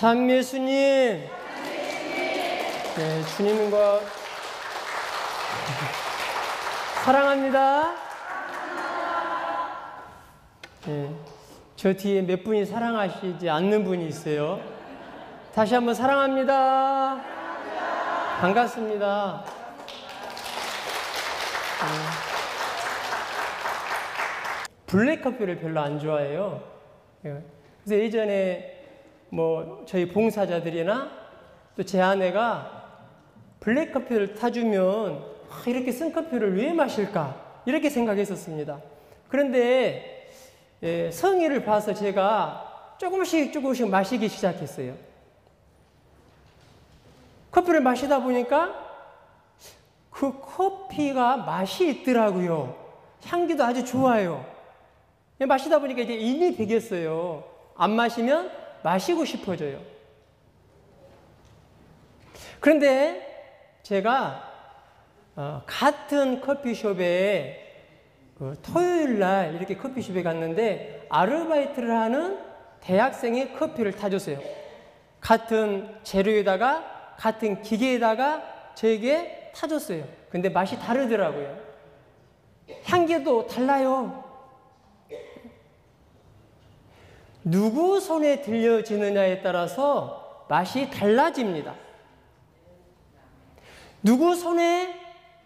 장미수님, 네, 주님과 사랑합니다. 네, 저 뒤에 몇 분이 사랑하시지 않는 분이 있어요. 다시 한번 사랑합니다. 반갑습니다. 블랙커피를 별로 안 좋아해요. 그래서 예전에 저희 봉사자들이나 또 제 아내가 블랙커피를 타주면 이렇게 쓴 커피를 왜 마실까? 이렇게 생각했었습니다. 그런데 성의를 봐서 제가 조금씩 마시기 시작했어요. 커피를 마시다 보니까 그 커피가 맛이 있더라고요. 향기도 아주 좋아요. 마시다 보니까 이제 인이 배겼어요. 안 마시면 마시고 싶어져요. 그런데 제가 같은 커피숍에 토요일 날 이렇게 커피숍에 갔는데 아르바이트를 하는 대학생이 커피를 타줬어요. 같은 재료에다가 같은 기계에다가 저에게 타줬어요. 근데 맛이 다르더라고요. 향기도 달라요. 누구 손에 들려지느냐에 따라서 맛이 달라집니다. 누구 손에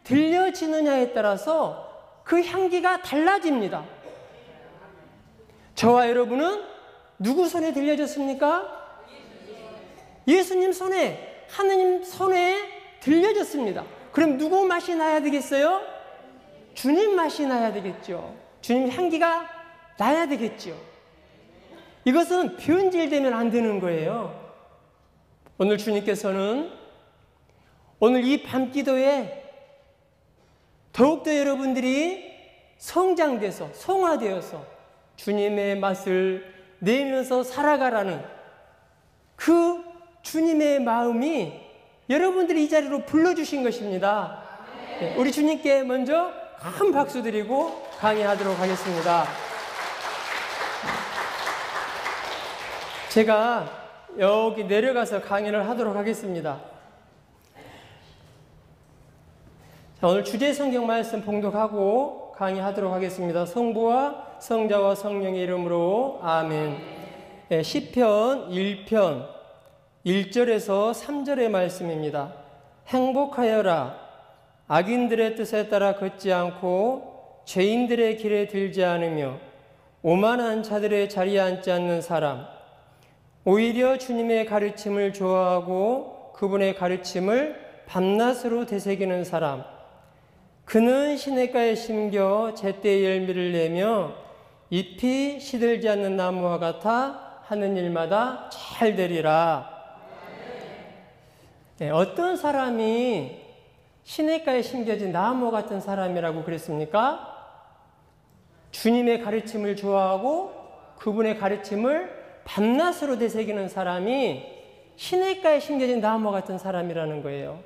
들려지느냐에 따라서 그 향기가 달라집니다. 저와 여러분은 누구 손에 들려졌습니까? 예수님 손에, 하느님 손에 들려졌습니다. 그럼 누구 맛이 나야 되겠어요? 주님 맛이 나야 되겠죠. 주님 향기가 나야 되겠죠. 이것은 변질되면 안 되는 거예요. 오늘 주님께서는 오늘 이 밤기도에 더욱더 여러분들이 성장돼서 성화되어서 주님의 맛을 내면서 살아가라는 그 주님의 마음이 여러분들이 이 자리로 불러주신 것입니다. 네, 우리 주님께 먼저 큰 박수 드리고 강의하도록 하겠습니다. 제가 여기 내려가서 강의를 하도록 하겠습니다. 자, 오늘 주제 성경 말씀 봉독하고 강의하도록 하겠습니다. 성부와 성자와 성령의 이름으로 아멘. 네, 시편 1편 1절에서 3절의 말씀입니다. 행복하여라. 악인들의 뜻에 따라 걷지 않고 죄인들의 길에 들지 않으며 오만한 자들의 자리에 앉지 않는 사람. 오히려 주님의 가르침을 좋아하고 그분의 가르침을 밤낮으로 되새기는 사람. 그는 시냇가에 심겨 제때의 열매를 내며 잎이 시들지 않는 나무와 같아 하는 일마다 잘 되리라. 네, 어떤 사람이 시냇가에 심겨진 나무 같은 사람이라고 그랬습니까? 주님의 가르침을 좋아하고 그분의 가르침을 밤낮으로 되새기는 사람이 시냇가에 심겨진 나무 같은 사람이라는 거예요.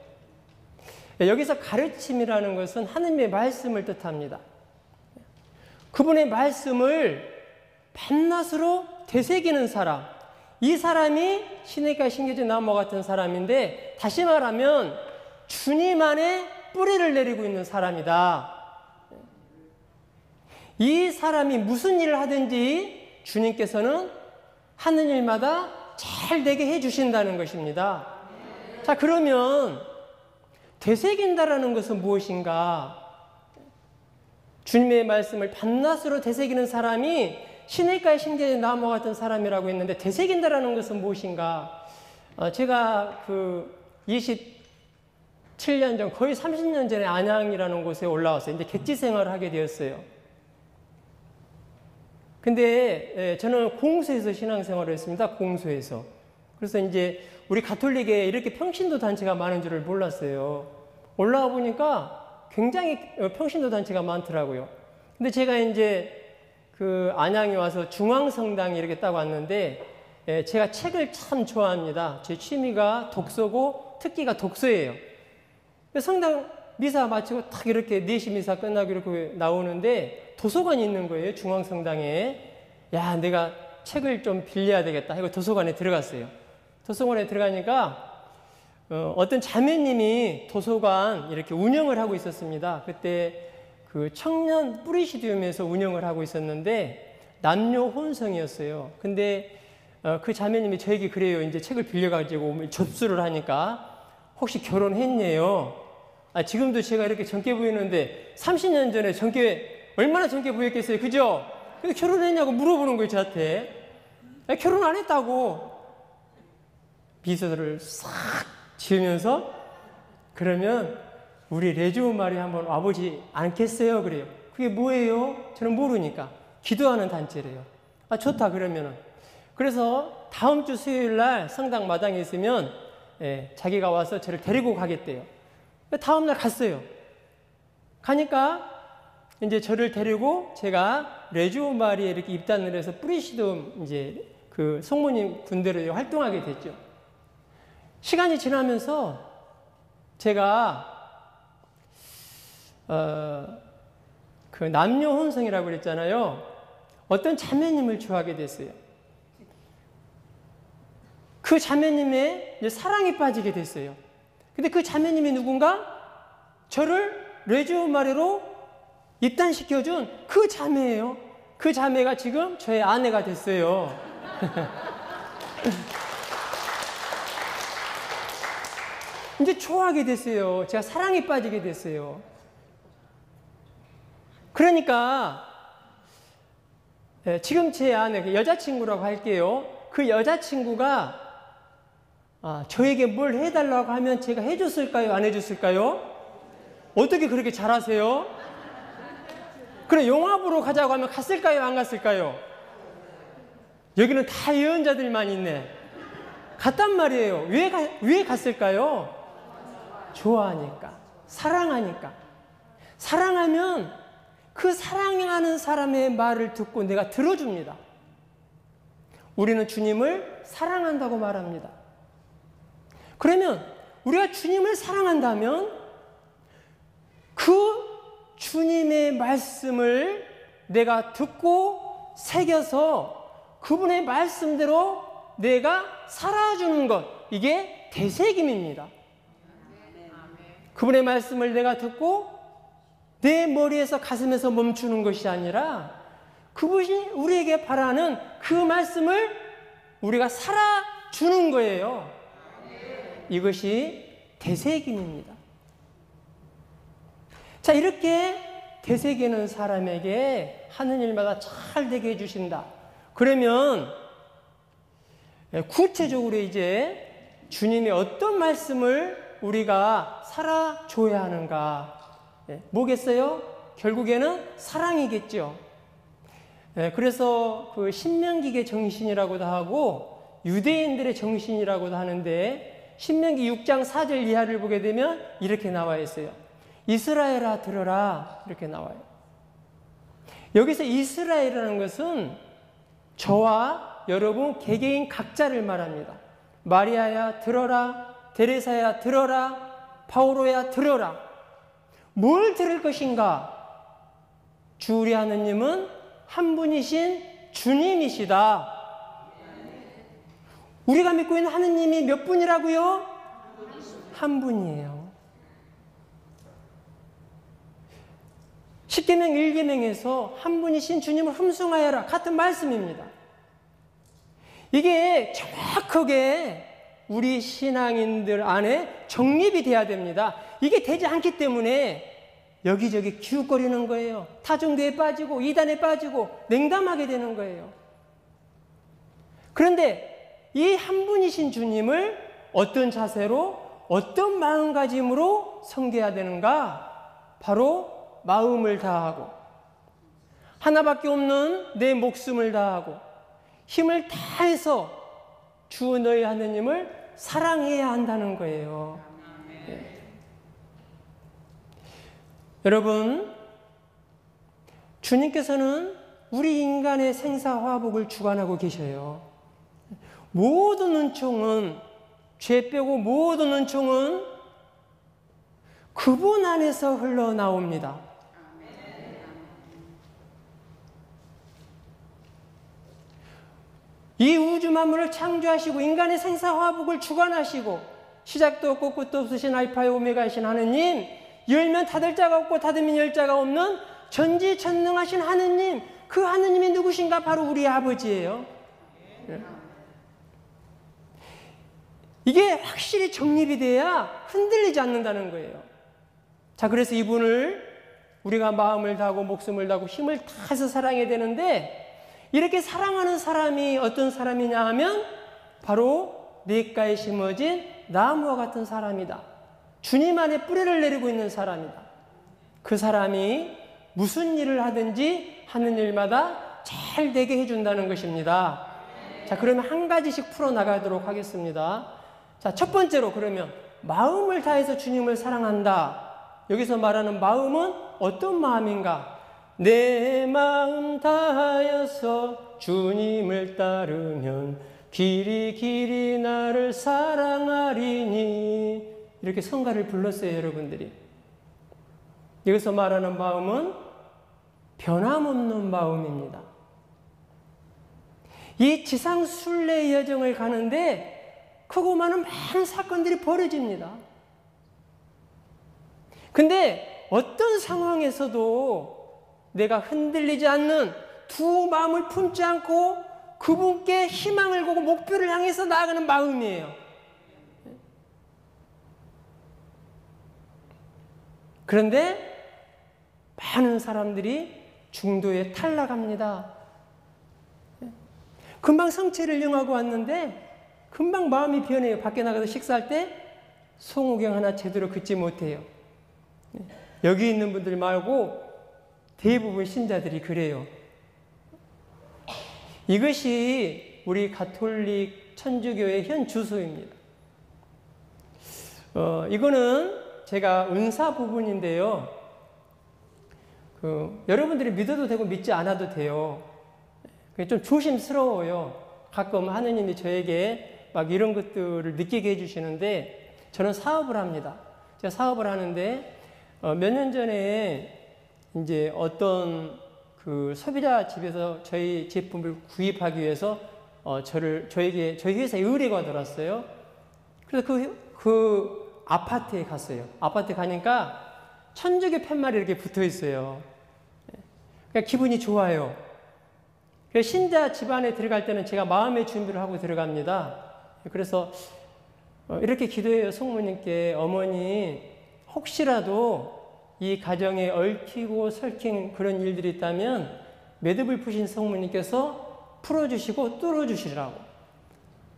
여기서 가르침이라는 것은 하느님의 말씀을 뜻합니다. 그분의 말씀을 밤낮으로 되새기는 사람, 이 사람이 시냇가에 심겨진 나무 같은 사람인데, 다시 말하면 주님 안에 뿌리를 내리고 있는 사람이다. 이 사람이 무슨 일을 하든지 주님께서는 하는 일마다 잘 되게 해주신다는 것입니다. 자, 그러면 되새긴다라는 것은 무엇인가? 주님의 말씀을 밤낮으로 되새기는 사람이 시냇가에 심겨진 나무 같은 사람이라고 했는데, 되새긴다라는 것은 무엇인가? 제가 27년 전, 거의 30년 전에 안양이라는 곳에 올라왔어요. 이제 객지 생활을 하게 되었어요. 근데 저는 공소에서 신앙생활을 했습니다. 공소에서. 그래서 이제 우리 가톨릭에 이렇게 평신도 단체가 많은 줄을 몰랐어요. 올라와 보니까 굉장히 평신도 단체가 많더라고요. 근데 제가 이제 안양에 와서 중앙성당에 이렇게 딱 왔는데, 제가 책을 참 좋아합니다. 제 취미가 독서고 특기가 독서예요. 성당 미사 마치고 딱 이렇게 4시 미사 끝나고 이렇게 나오는데 도서관이 있는 거예요. 중앙성당에. 야, 내가 책을 좀 빌려야 되겠다 하고 도서관에 들어갔어요. 도서관에 들어가니까 어떤 자매님이 도서관 이렇게 운영을 하고 있었습니다. 그때 그 청년 뿌리시디움에서 운영을 하고 있었는데 남녀 혼성이었어요. 근데 그 자매님이 저에게 그래요. 이제 책을 빌려가지고 접수를 하니까 혹시 결혼했네요. 지금도 제가 이렇게 젊게 보이는데 30년 전에 얼마나 젊게 보였겠어요. 그죠? 근데 결혼했냐고 물어보는 거예요, 저한테. 결혼 안 했다고. 미소를 싹 지으면서 그러면 우리 레주오 마리 한번 와보지 않겠어요? 그래요. 그게 뭐예요? 저는 모르니까. 기도하는 단체래요. 좋다 그러면은. 그래서 다음 주 수요일 날 성당 마당에 있으면 자기가 와서 저를 데리고 가겠대요. 다음 날 갔어요. 가니까 이제 저를 데리고 제가 레주오 마리에 이렇게 입단을 해서 뿌리시돔 이제 그 성모님 군대로 활동하게 됐죠. 시간이 지나면서 제가 그 남녀 혼성이라고 그랬잖아요. 어떤 자매님을 좋아하게 됐어요. 그 자매님의 사랑에 빠지게 됐어요. 근데 그 자매님이 누군가? 저를 레주오 마리로 입단시켜준 그 자매예요. 그 자매가 지금 저의 아내가 됐어요. 이제 좋아하게 됐어요. 제가 사랑에 빠지게 됐어요. 그러니까 지금 제 아내, 여자친구라고 할게요. 그 여자친구가 저에게 뭘 해달라고 하면 제가 해줬을까요? 안 해줬을까요? 어떻게 그렇게 잘하세요? 그래, 영화 보러 가자고 하면 갔을까요? 안 갔을까요? 여기는 다 예언자들만 있네. 갔단 말이에요. 왜 갔을까요? 좋아하니까, 사랑하니까. 사랑하면 그 사랑하는 사람의 말을 듣고 내가 들어줍니다. 우리는 주님을 사랑한다고 말합니다. 그러면 우리가 주님을 사랑한다면 그 주님의 말씀을 내가 듣고 새겨서 그분의 말씀대로 내가 살아주는 것, 이게 되새김입니다. 그분의 말씀을 내가 듣고 내 머리에서 가슴에서 멈추는 것이 아니라 그분이 우리에게 바라는 그 말씀을 우리가 살아주는 거예요. 이것이 되새김입니다. 자, 이렇게 되새기는 사람에게 하는 일마다 잘 되게 해주신다. 그러면 구체적으로 이제 주님이 어떤 말씀을 우리가 살아줘야 하는가? 뭐겠어요? 결국에는 사랑이겠죠. 그래서 그 신명기의 정신이라고도 하고 유대인들의 정신이라고도 하는데 신명기 6장 4절 이하를 보게 되면 이렇게 나와 있어요. 이스라엘아 들어라, 이렇게 나와요. 여기서 이스라엘이라는 것은 저와 여러분 개개인 각자를 말합니다. 마리아야 들어라, 데레사야 들어라, 바오로야 들어라. 뭘 들을 것인가? 주 우리 하느님은 한 분이신 주님이시다. 우리가 믿고 있는 하느님이 몇 분이라고요? 한 분이에요. 십계명 1계명에서 한 분이신 주님을 흠숭하여라 같은 말씀입니다. 이게 정확하게 우리 신앙인들 안에 정립이 돼야 됩니다. 이게 되지 않기 때문에 여기저기 기웃거리는 거예요. 타종교에 빠지고 이단에 빠지고 냉담하게 되는 거예요. 그런데 이 한 분이신 주님을 어떤 자세로 어떤 마음가짐으로 섬겨야 되는가? 바로 마음을 다하고 하나밖에 없는 내 목숨을 다하고 힘을 다해서 주 너희 하느님을 사랑해야 한다는 거예요. 여러분, 주님께서는 우리 인간의 생사화복을 주관하고 계셔요. 모든 은총은, 죄 빼고 모든 은총은 그분 안에서 흘러나옵니다. 이 우주 만물을 창조하시고 인간의 생사화복을 주관하시고 시작도 없고 끝도 없으신 알파의 오메가이신 하느님, 열면 닫을 자가 없고 닫으면 열 자가 없는 전지전능하신 하느님, 그 하느님이 누구신가? 바로 우리 아버지예요. 이게 확실히 정립이 돼야 흔들리지 않는다는 거예요. 자, 그래서 이분을 우리가 마음을 다하고 목숨을 다하고 힘을 다해서 사랑해야 되는데, 이렇게 사랑하는 사람이 어떤 사람이냐 하면 바로 냇가에 심어진 나무와 같은 사람이다. 주님 안에 뿌리를 내리고 있는 사람이다. 그 사람이 무슨 일을 하든지 하는 일마다 잘 되게 해준다는 것입니다. 자, 그러면 한 가지씩 풀어나가도록 하겠습니다. 자, 첫 번째로 그러면 마음을 다해서 주님을 사랑한다. 여기서 말하는 마음은 어떤 마음인가? 내 마음 다하여서 주님을 따르면 길이 길이 나를 사랑하리니, 이렇게 성가를 불렀어요, 여러분들이. 여기서 말하는 마음은 변함없는 마음입니다. 이 지상 순례의 여정을 가는데 크고 많은 사건들이 벌어집니다. 근데 어떤 상황에서도 내가 흔들리지 않는 두 마음을 품지 않고 그분께 희망을 보고 목표를 향해서 나아가는 마음이에요. 그런데 많은 사람들이 중도에 탈락합니다. 금방 성체를 영하고 왔는데 금방 마음이 변해요. 밖에 나가서 식사할 때 송우경 하나 제대로 긋지 못해요. 여기 있는 분들 말고 대부분 신자들이 그래요. 이것이 우리 가톨릭 천주교의 현 주소입니다. 이거는 제가 은사 부분인데요. 여러분들이 믿어도 되고 믿지 않아도 돼요. 좀 조심스러워요. 가끔 하느님이 저에게 막 이런 것들을 느끼게 해주시는데, 저는 사업을 합니다. 제가 사업을 하는데 몇 년 전에 이제 어떤 그 소비자 집에서 저희 제품을 구입하기 위해서 저희 회사에 의뢰가 들어왔어요. 그래서 그 아파트에 갔어요. 아파트에 가니까 천주교 팻말이 이렇게 붙어 있어요. 그러니까 기분이 좋아요. 그래서 신자 집안에 들어갈 때는 제가 마음의 준비를 하고 들어갑니다. 그래서 이렇게 기도해요. 성모님께, 어머니 혹시라도 이 가정에 얽히고 설킨 그런 일들이 있다면 매듭을 푸신 성모님께서 풀어주시고 뚫어주시라고.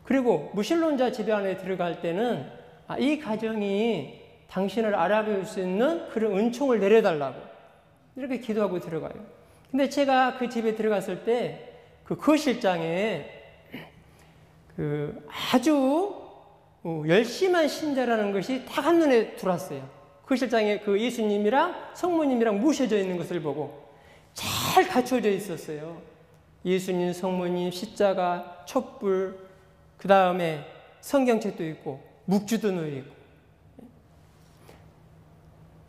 그리고 무신론자 집안에 들어갈 때는 이 가정이 당신을 알아볼 수 있는 그런 은총을 내려달라고 이렇게 기도하고 들어가요. 근데 제가 그 집에 들어갔을 때 그 거실장에 아주 열심한 신자라는 것이 딱 한눈에 들어왔어요. 거실장에 그 예수님이랑 성모님이랑 모셔져 있는 것을 보고 잘 갖춰져 있었어요. 예수님, 성모님, 십자가, 촛불, 그 다음에 성경책도 있고 묵주도 놓여 있고.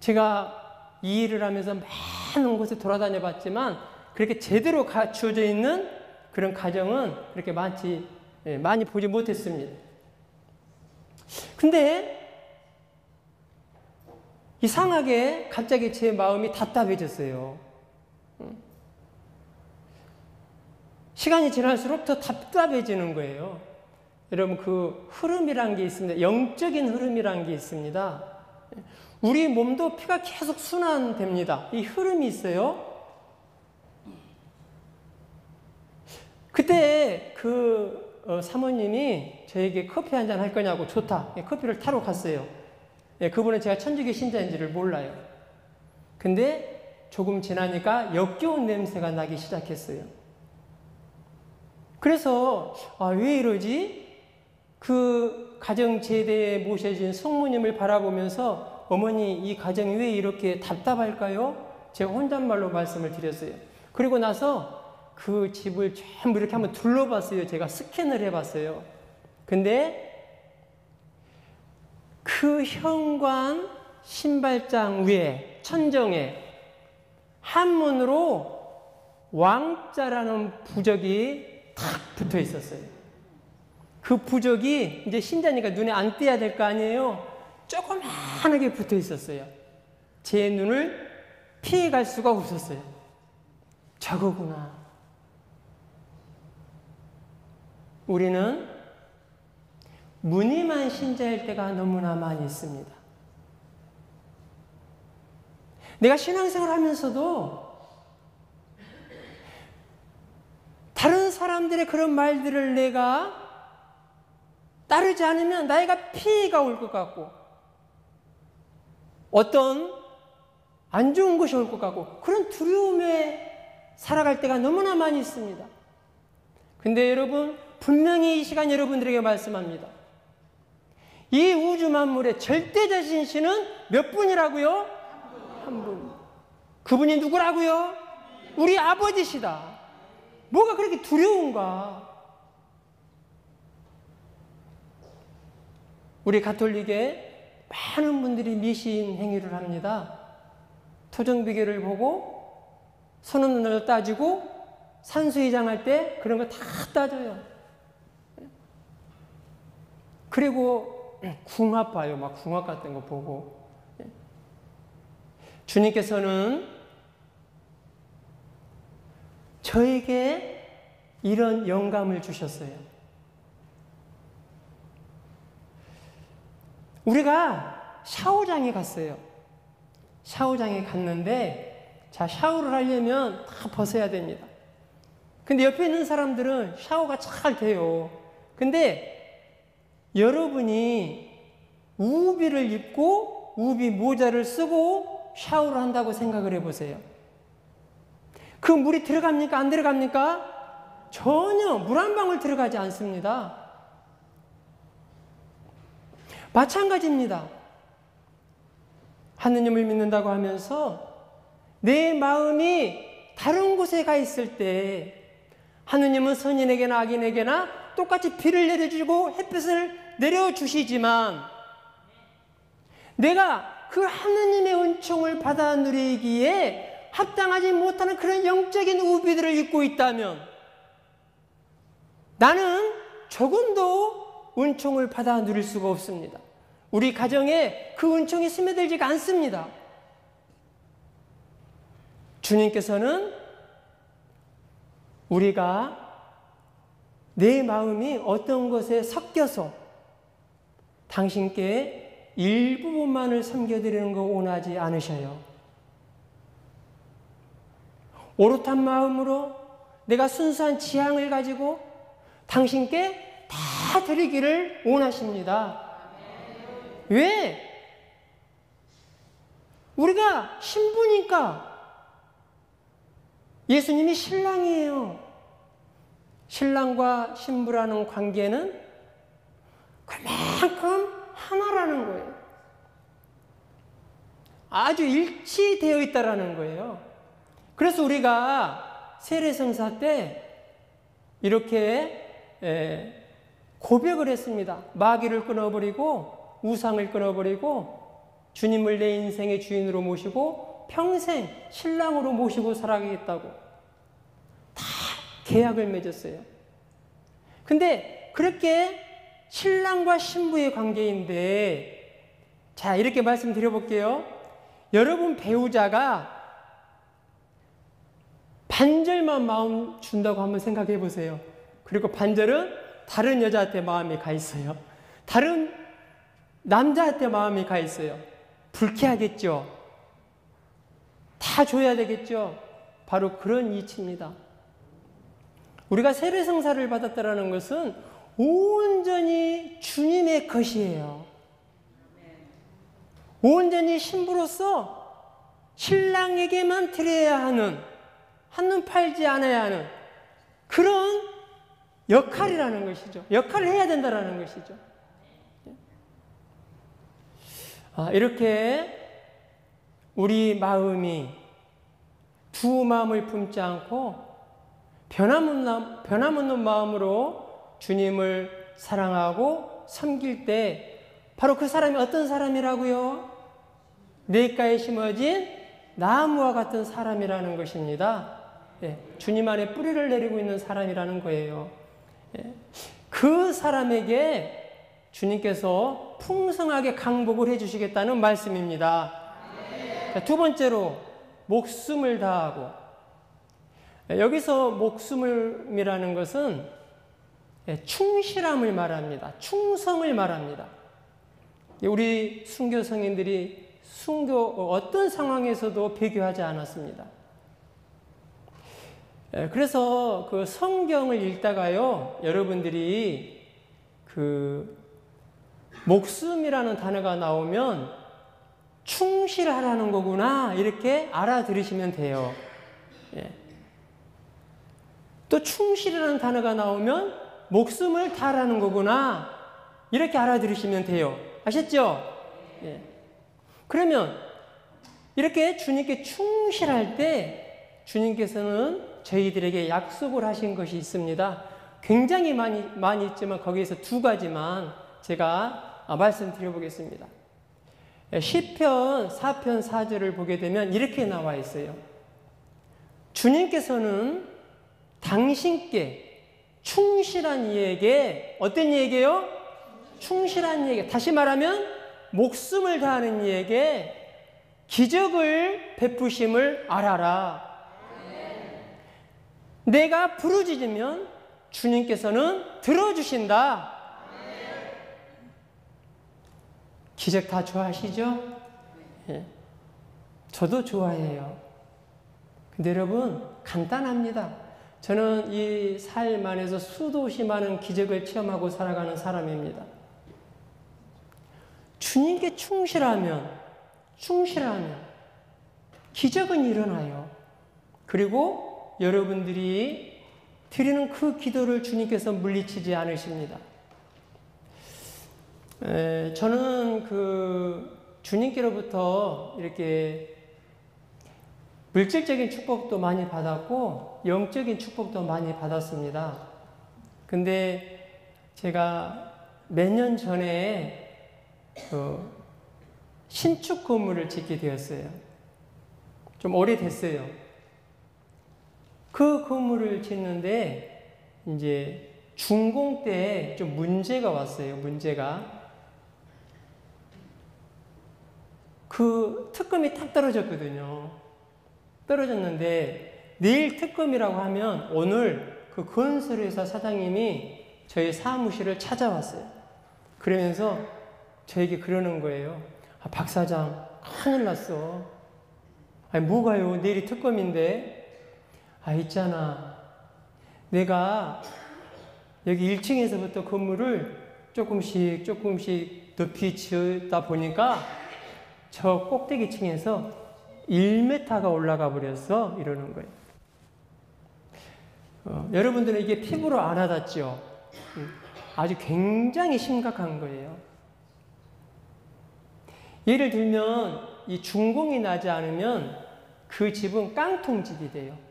제가 이 일을 하면서 많은 곳에 돌아다녀 봤지만 그렇게 제대로 갖춰져 있는 그런 가정은 그렇게 많이 보지 못했습니다. 근데 이상하게 갑자기 제 마음이 답답해졌어요. 시간이 지날수록 더 답답해지는 거예요. 여러분, 그 흐름이란 게 있습니다. 영적인 흐름이란 게 있습니다. 우리 몸도 피가 계속 순환됩니다. 이 흐름이 있어요. 그때 그 사모님이 저에게 커피 한잔 할 거냐고, 좋다. 커피를 타러 갔어요. 그분은 제가 천주교 신자인지를 몰라요. 근데 조금 지나니까 역겨운 냄새가 나기 시작했어요. 그래서 왜 이러지? 그 가정 제대에 모셔진 성모님을 바라보면서 어머니, 이 가정이 왜 이렇게 답답할까요? 제가 혼잣말로 말씀을 드렸어요. 그리고 나서 그 집을 전부 이렇게 한번 둘러봤어요. 제가 스캔을 해봤어요. 근데 그 현관 신발장 위에 천정에 한문으로 왕자라는 부적이 탁 붙어 있었어요. 그 부적이 이제 신자니까 눈에 안 띄어야 될 거 아니에요. 조그만하게 붙어 있었어요. 제 눈을 피해갈 수가 없었어요. 저거구나. 우리는 무늬만 신자일 때가 너무나 많이 있습니다. 내가 신앙생활 하면서도 다른 사람들의 그런 말들을 내가 따르지 않으면 나에가 피해가 올 것 같고 어떤 안 좋은 것이 올 것 같고 그런 두려움에 살아갈 때가 너무나 많이 있습니다. 근데 여러분, 분명히 이 시간 여러분들에게 말씀합니다. 이 우주 만물의 절대자신 신은 몇 분이라고요? 한 분. 그분이 누구라고요? 우리 아버지시다. 뭐가 그렇게 두려운가? 우리 가톨릭에 많은 분들이 미신 행위를 합니다. 토정비계를 보고 선언을 따지고 산수회장 할 때 그런 거 다 따져요. 그리고 궁합 봐요. 막 궁합 같은 거 보고. 주님께서는 저에게 이런 영감을 주셨어요. 우리가 샤워장에 갔어요. 샤워장에 갔는데, 자, 샤워를 하려면 다 벗어야 됩니다. 근데 옆에 있는 사람들은 샤워가 잘 돼요. 근데 여러분이 우비를 입고 우비 모자를 쓰고 샤워를 한다고 생각을 해보세요. 그 물이 들어갑니까? 안 들어갑니까? 전혀 물 한 방울 들어가지 않습니다. 마찬가지입니다. 하느님을 믿는다고 하면서 내 마음이 다른 곳에 가 있을 때 하느님은 선인에게나 악인에게나 똑같이 비를 내려주고 햇빛을 내려주시지만 내가 그 하느님의 은총을 받아 누리기에 합당하지 못하는 그런 영적인 우비들을 입고 있다면 나는 조금도 은총을 받아 누릴 수가 없습니다. 우리 가정에 그 은총이 스며들지가 않습니다. 주님께서는 우리가 내 마음이 어떤 것에 섞여서 당신께 일부분만을 섬겨드리는 거 원하지 않으셔요. 오롯한 마음으로 내가 순수한 지향을 가지고 당신께 다 드리기를 원하십니다. 왜? 우리가 신부니까. 예수님이 신랑이에요. 신랑과 신부라는 관계는 그만큼 하나라는 거예요. 아주 일치되어 있다라는 거예요. 그래서 우리가 세례성사 때 이렇게 고백을 했습니다. 마귀를 끊어버리고 우상을 끊어버리고 주님을 내 인생의 주인으로 모시고 평생 신랑으로 모시고 살아가겠다고 다 계약을 맺었어요. 근데 그렇게 신랑과 신부의 관계인데, 자, 이렇게 말씀드려볼게요. 여러분 배우자가 반절만 마음 준다고 한번 생각해 보세요. 그리고 반절은 다른 여자한테 마음이 가 있어요. 다른 남자한테 마음이 가 있어요. 불쾌하겠죠? 다 줘야 되겠죠? 바로 그런 이치입니다. 우리가 세례성사를 받았다는 것은 온전히 주님의 것이에요. 온전히 신부로서 신랑에게만 드려야 하는, 한눈 팔지 않아야 하는 그런 역할이라는 것이죠. 역할을 해야 된다는 것이죠. 이렇게 우리 마음이 두 마음을 품지 않고 변함없는 마음으로 주님을 사랑하고 섬길 때 바로 그 사람이 어떤 사람이라고요? 냇가에 심어진 나무와 같은 사람이라는 것입니다. 주님 안에 뿌리를 내리고 있는 사람이라는 거예요. 그 사람에게 주님께서 풍성하게 강복을 해주시겠다는 말씀입니다. 두 번째로 목숨을 다하고, 여기서 목숨이라는 것은 충실함을 말합니다. 충성을 말합니다. 우리 순교 성인들이 순교 어떤 상황에서도 배교하지 않았습니다. 그래서 그 성경을 읽다가요, 여러분들이 그 목숨이라는 단어가 나오면 충실하라는 거구나, 이렇게 알아들으시면 돼요. 또 충실이라는 단어가 나오면 목숨을 다하라는 거구나, 이렇게 알아들으시면 돼요. 아셨죠? 그러면 이렇게 주님께 충실할 때 주님께서는 저희들에게 약속을 하신 것이 있습니다. 굉장히 많이 있지만 거기에서 두 가지만 제가 말씀드려 보겠습니다. 시편 4편 4절을 보게 되면 이렇게 나와 있어요. 주님께서는 당신께 충실한 이에게, 어떤 이에게요? 충실한 이에게, 다시 말하면 목숨을 다하는 이에게 기적을 베푸심을 알아라. 내가 부르짖으면 주님께서는 들어주신다. 기적 다 좋아하시죠? 저도 좋아해요. 근데 여러분, 간단합니다. 저는 이 삶 안에서 수도 없이 많은 기적을 체험하고 살아가는 사람입니다. 주님께 충실하면 기적은 일어나요. 그리고 여러분들이 드리는 그 기도를 주님께서 물리치지 않으십니다. 저는 그 주님께로부터 이렇게 물질적인 축복도 많이 받았고 영적인 축복도 많이 받았습니다. 근데 제가 몇 년 전에 신축 건물을 짓게 되었어요. 좀 오래됐어요. 그 건물을 짓는데 이제 준공 때 좀 문제가 왔어요. 그 특검이 탁 떨어졌거든요. 떨어졌는데 내일 특검이라고 하면 오늘 그 건설회사 사장님이 저희 사무실을 찾아왔어요. 그러면서 저에게 그러는 거예요. 박 사장, 큰일 났어. 아니 뭐가요? 내일이 특검인데. 있잖아. 내가 여기 1층에서부터 건물을 조금씩 높이 지었다 보니까 저 꼭대기층에서 1m가 올라가 버렸어. 이러는 거예요. 여러분들은 이게 피부로 안 와닿죠? 아주 굉장히 심각한 거예요. 예를 들면 이 준공이 나지 않으면 그 집은 깡통집이 돼요.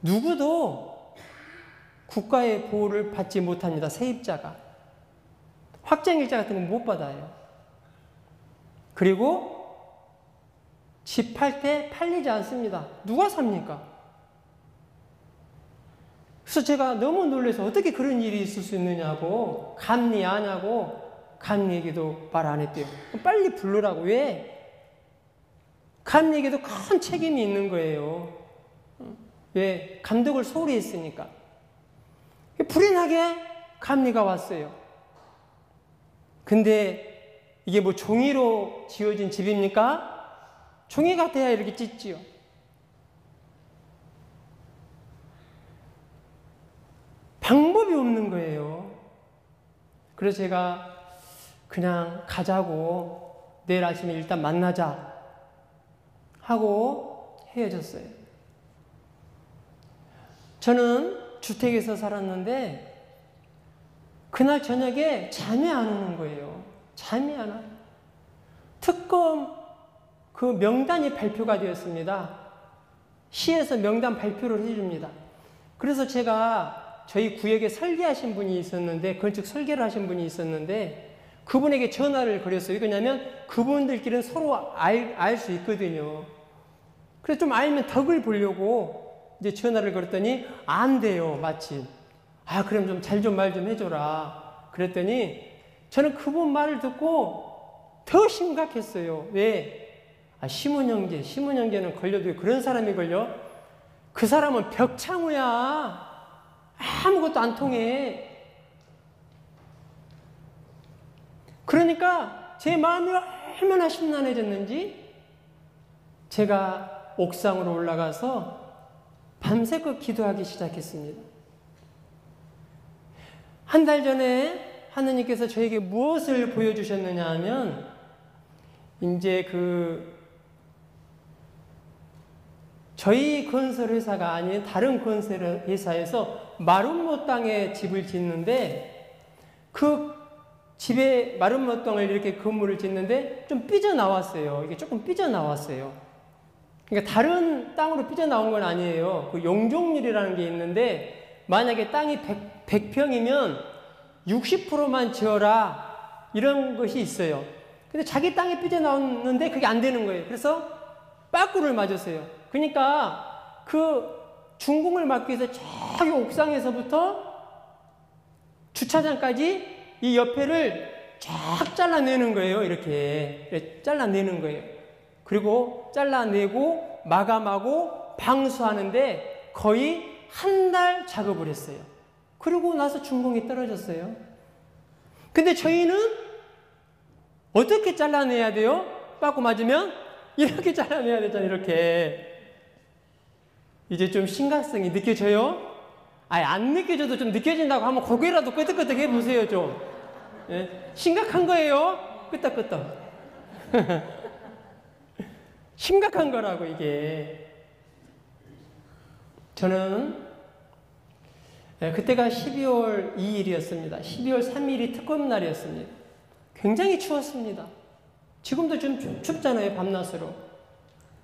누구도 국가의 보호를 받지 못합니다. 세입자가. 확정일자 같은 건 못 받아요. 그리고 집 팔 때 팔리지 않습니다. 누가 삽니까? 그래서 제가 너무 놀라서 어떻게 그런 일이 있을 수 있느냐고, 감리 아냐고, 감리에게도 말 안 했대요. 빨리 부르라고. 왜? 감리에게도 큰 책임이 있는 거예요. 왜? 감독을 소홀히 했으니까. 불이 나게 감리가 왔어요. 근데 이게 뭐 종이로 지어진 집입니까? 종이 같아야 이렇게 찢지요. 방법이 없는 거예요. 그래서 제가 그냥 가자고, 내일 아침에 일단 만나자 하고 헤어졌어요. 저는 주택에서 살았는데 그날 저녁에 잠이 안 오는 거예요. 잠이 안 와요. 특검 그 명단이 발표가 되었습니다. 시에서 명단 발표를 해줍니다. 그래서 제가 저희 구역에 설계하신 분이 있었는데, 건축 설계를 하신 분이 있었는데 그분에게 전화를 걸었어요. 왜냐하면 그분들끼리는 서로 알 수 있거든요. 그래서 좀 알면 덕을 보려고 이제 전화를 걸었더니 안 돼요, 마침. 아, 그럼 좀 잘 좀 말 좀 해줘라. 그랬더니 저는 그분 말을 듣고 더 심각했어요. 왜? 아, 심은영제는 걸려도 그런 사람이 걸려? 그 사람은 벽창우야. 아무것도 안 통해. 그러니까 제 마음이 얼마나 심란해졌는지 제가 옥상으로 올라가서 밤새껏 기도하기 시작했습니다. 한 달 전에 하느님께서 저에게 무엇을 보여주셨느냐 하면 이제 저희 건설회사가 아닌 다른 건설회사에서 마름모 땅에 집을 짓는데 그 집에 마름모 땅을 이렇게 건물을 짓는데 좀 삐져나왔어요. 이게 조금 삐져나왔어요. 그러니까 다른 땅으로 삐져나온 건 아니에요. 그 용적률이라는 게 있는데 만약에 땅이 100평이면 60%만 지어라 이런 것이 있어요. 근데 자기 땅에 삐져나왔는데 그게 안 되는 거예요. 그래서 빠꾸를 맞았어요. 그러니까 그 준공을 막기 위해서 저기 옥상에서부터 주차장까지 이 옆에를 쫙 잘라내는 거예요. 이렇게 잘라내는 거예요. 그리고 잘라내고 마감하고 방수하는데 거의 한 달 작업을 했어요. 그리고 나서 준공이 떨어졌어요. 근데 저희는 어떻게 잘라내야 돼요? 빠꾸 맞으면 이렇게 잘라내야 되잖아요. 이렇게. 이제 좀 심각성이 느껴져요? 아니, 안 느껴져도 좀 느껴진다고 하면 고개라도 끄덕끄덕 해보세요, 좀. 예? 심각한 거예요? 끄덕끄덕. 심각한 거라고, 이게. 저는, 그때가 12월 2일이었습니다. 12월 3일이 특검날이었습니다. 굉장히 추웠습니다. 지금도 좀 춥잖아요, 밤낮으로.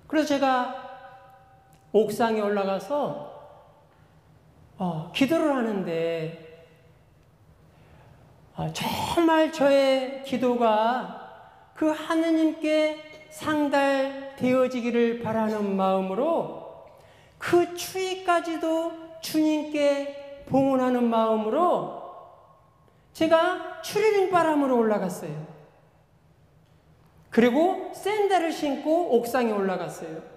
그래서 제가 옥상에 올라가서 기도를 하는데 정말 저의 기도가 그 하느님께 상달되어지기를 바라는 마음으로 그 추위까지도 주님께 봉헌하는 마음으로 제가 추리닝 바람으로 올라갔어요. 그리고 샌들을 신고 옥상에 올라갔어요.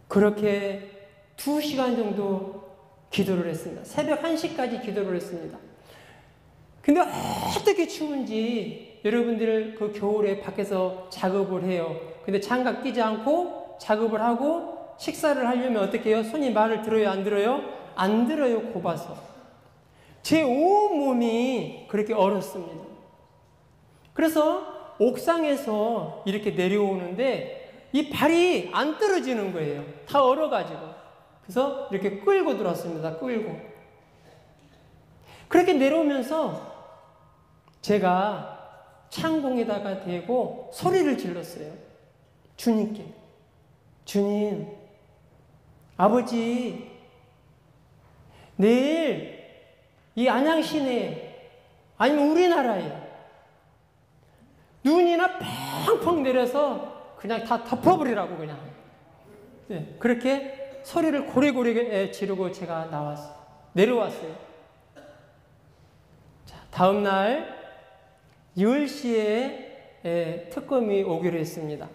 그렇게 2시간 정도 기도를 했습니다. 새벽 1시까지 기도를 했습니다. 근데 어떻게 추운지 여러분들 그 겨울에 밖에서 작업을 해요. 근데 장갑 끼지 않고 작업을 하고 식사를 하려면 어떻게 해요? 손이 말을 들어요? 안 들어요? 안 들어요, 곱아서. 제 온몸이 그렇게 얼었습니다. 그래서 옥상에서 이렇게 내려오는데 이 발이 안 떨어지는 거예요. 다 얼어가지고. 그래서 이렇게 끌고 들어왔습니다. 끌고. 그렇게 내려오면서 제가 창공에다가 대고 소리를 질렀어요. 주님께. 주님, 아버지, 내일 이 안양시내 아니면 우리나라에 눈이나 펑펑 내려서 그냥 다 덮어버리라고 그냥. 네, 그렇게 소리를 고래고래 지르고 제가 내려왔어요. 자, 다음날 10시에 특검이 오기로 했습니다.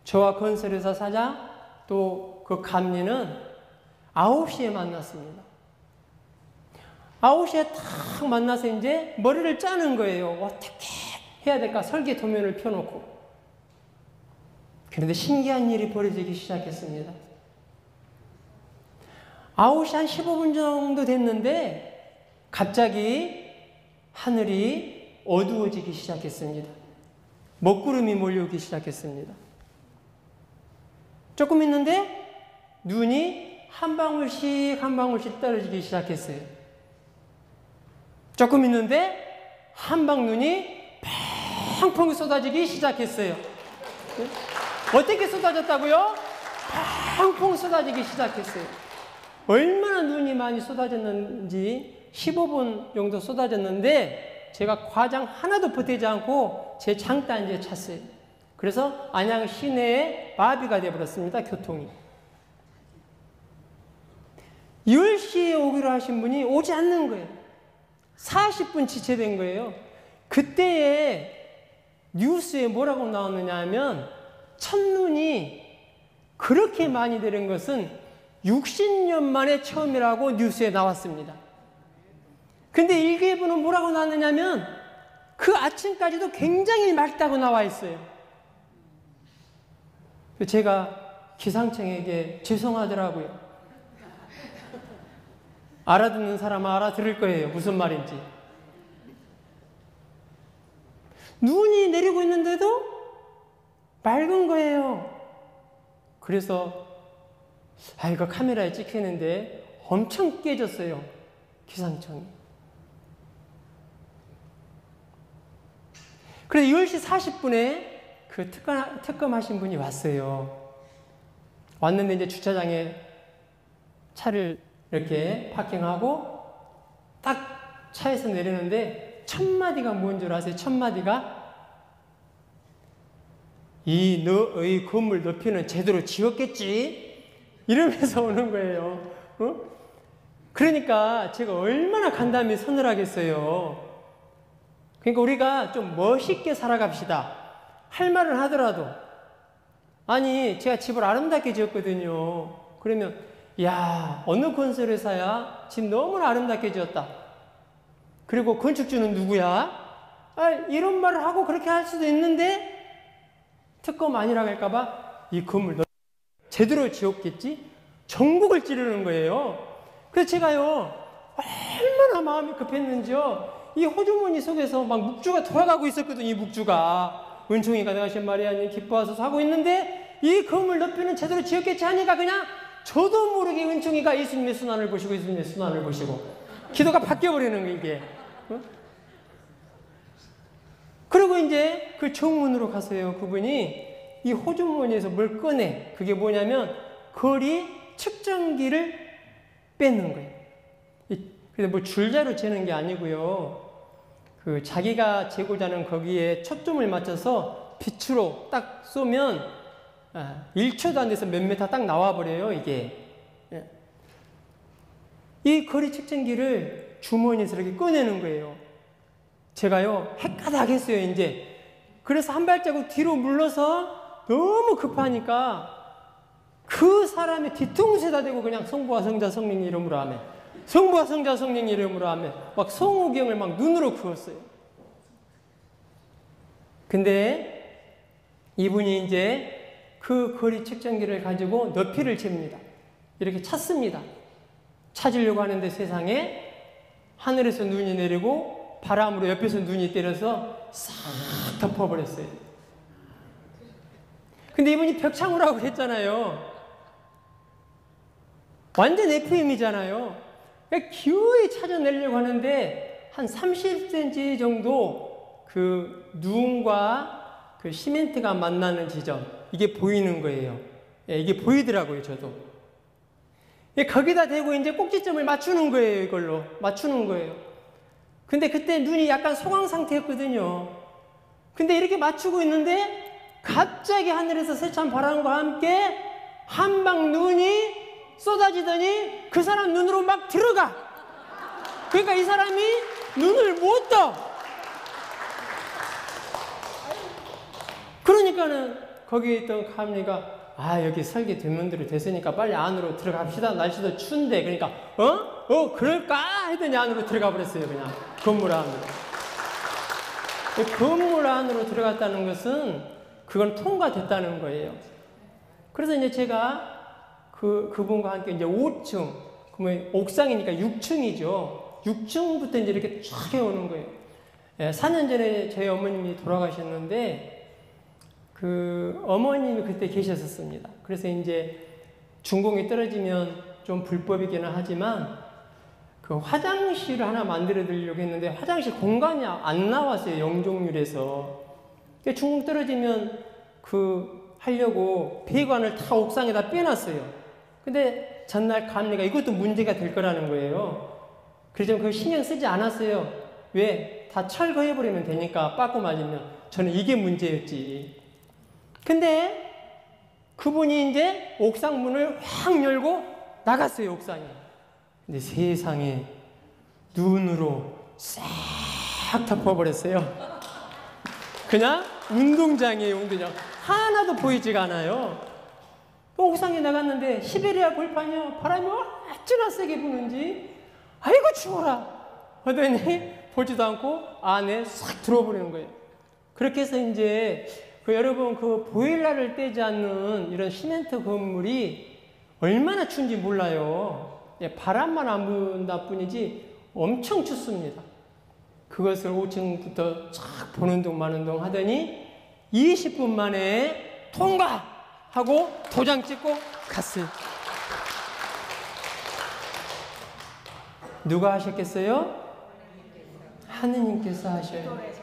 저와 건설회사 사장 또 그 감리는 9시에 만났습니다. 9시에 딱 만나서 이제 머리를 짜는 거예요. 어떻게 해야 될까? 설계 도면을 펴놓고. 그런데 신기한 일이 벌어지기 시작했습니다. 9시 한 15분 정도 됐는데 갑자기 하늘이 어두워지기 시작했습니다. 먹구름이 몰려오기 시작했습니다. 조금 있는데 눈이 한 방울씩 한 방울씩 떨어지기 시작했어요. 조금 있는데 한방눈이 펑펑 쏟아지기 시작했어요. 어떻게 쏟아졌다고요? 펑펑 쏟아지기 시작했어요. 얼마나 눈이 많이 쏟아졌는지 15분 정도 쏟아졌는데 제가 과장 하나도 보태지 않고 제 장단지에 찼어요. 그래서 안양 시내에 마비가 되어버렸습니다. 교통이. 10시에 오기로 하신 분이 오지 않는 거예요. 40분 지체된 거예요. 그때에 뉴스에 뭐라고 나오느냐 하면 첫눈이 그렇게 많이 내린 것은 60년 만에 처음이라고 뉴스에 나왔습니다. 근데 일기예보는 뭐라고 나왔느냐면 그 아침까지도 굉장히 맑다고 나와 있어요. 제가 기상청에게 죄송하더라고요. 알아듣는 사람은 알아들을 거예요. 무슨 말인지. 눈이 내리고 있는데도 맑은 거예요. 그래서 이거 카메라에 찍히는데 엄청 깨졌어요. 기상청이. 그래서 10시 40분에 그 특검하신 분이 왔어요. 왔는데 이제 주차장에 차를 이렇게 파킹하고 딱 차에서 내리는데 첫 마디가 뭔 줄 아세요? 첫 마디가 이 너의 건물 높이는 제대로 지었겠지? 이러면서 오는 거예요. 어? 그러니까 제가 얼마나 간담이 서늘하겠어요. 그러니까 우리가 좀 멋있게 살아갑시다. 할 말은 하더라도 아니 제가 집을 아름답게 지었거든요. 그러면 야 어느 건설회사야? 집 너무나 아름답게 지었다. 그리고 건축주는 누구야? 이런 말을 하고 그렇게 할 수도 있는데 특검 아니라고 할까봐 이 건물 제대로 지었겠지? 전국을 찌르는 거예요. 그래서 제가요 얼마나 마음이 급했는지요. 이 호주머니 속에서 막 묵주가 돌아가고 있었거든요. 이 묵주가 은총이가 내가 하신 말이 아닌 기뻐와서 하고 있는데 이 건물 높이는 제대로 지었겠지 하니까 그냥 저도 모르게 은총이가 예수님의 순환을 보시고 예수님의 순환을 보시고 기도가 바뀌어버리는 거예요. 이게. 그리고 이제 그 정문으로 가서요. 그분이 이 호주머니에서 뭘 꺼내. 그게 뭐냐면 거리 측정기를 빼는 거예요. 근데 뭐 줄자로 재는 게 아니고요. 그 자기가 재고자 하는 거기에 초점을 맞춰서 빛으로 딱 쏘면 1초도 안 돼서 몇 메타 딱 나와버려요. 이게. 이 거리 측정기를 주머니에서 이렇게 꺼내는 거예요. 제가요 헷가닥했어요. 이제 그래서 한 발자국 뒤로 물러서 너무 급하니까 그 사람의 뒤통수에다 대고 그냥 성부와 성자 성령 이름으로 하면 성부와 성자 성령 이름으로 하면 막 성호경을 막 눈으로 그었어요. 근데 이분이 이제 그 거리 측정기를 가지고 높이를 잽니다. 이렇게 찾습니다. 찾으려고 하는데 세상에 하늘에서 눈이 내리고 바람으로 옆에서 눈이 때려서 싹 덮어버렸어요. 근데 이분이 벽창호라고 했잖아요. 완전 FM이잖아요. 그러니까 기어이 찾아내려고 하는데 한 30cm 정도 그 눈과 그 시멘트가 만나는 지점 이게 보이는 거예요. 이게 보이더라고요. 저도. 거기다 대고 이제 꼭지점을 맞추는 거예요. 이걸로 맞추는 거예요. 근데 그때 눈이 약간 소강 상태였거든요. 근데 이렇게 맞추고 있는데 갑자기 하늘에서 세찬 바람과 함께 한방 눈이 쏟아지더니 그 사람 눈으로 막 들어가. 그러니까 이 사람이 눈을 못 떠. 그러니까는 거기에 있던 감리가 여기 설계 뒷문들이 됐으니까 빨리 안으로 들어갑시다. 날씨도 추운데. 그러니까 그럴까? 했더니 안으로 들어가 버렸어요. 그냥 건물 안으로. 건물 안으로 들어갔다는 것은 그건 통과됐다는 거예요. 그래서 이제 제가 그분과 함께 이제 5층, 그러면 옥상이니까 6층이죠. 6층부터 이제 이렇게 쫙 해오는 거예요. 4년 전에 저희 어머님이 돌아가셨는데 그 어머님이 그때 계셨었습니다. 그래서 이제 준공이 떨어지면 좀 불법이기는 하지만 그 화장실을 하나 만들어 드리려고 했는데 화장실 공간이 안 나왔어요. 영종률에서. 준공 떨어지면 하려고 배관을 다 옥상에다 빼놨어요. 근데 전날 감리가 이것도 문제가 될 거라는 거예요. 그래서 그걸 신경 쓰지 않았어요. 왜? 다 철거해버리면 되니까 빠꾸 맞으면. 저는 이게 문제였지. 근데 그분이 이제 옥상 문을 확 열고 나갔어요, 옥상에. 근데 세상에 눈으로 싹 덮어버렸어요. 그냥 운동장이에요, 운동장. 하나도 보이지가 않아요. 옥상에 나갔는데 시베리아 벌판이요. 바람이 어찌나 세게 부는지 아이고 추워라 하더니 보지도 않고 안에 싹 들어버리는 거예요. 그렇게 해서 이제 여러분 그 보일러를 떼지 않는 이런 시멘트 건물이 얼마나 추운지 몰라요. 바람만 안 분다 뿐이지 엄청 춥습니다. 그것을 5층부터 쫙 보는 둥 마는 둥 하더니 20분 만에 통과하고 도장 찍고 갔어요. 누가 하셨겠어요? 하느님께서 하셔요.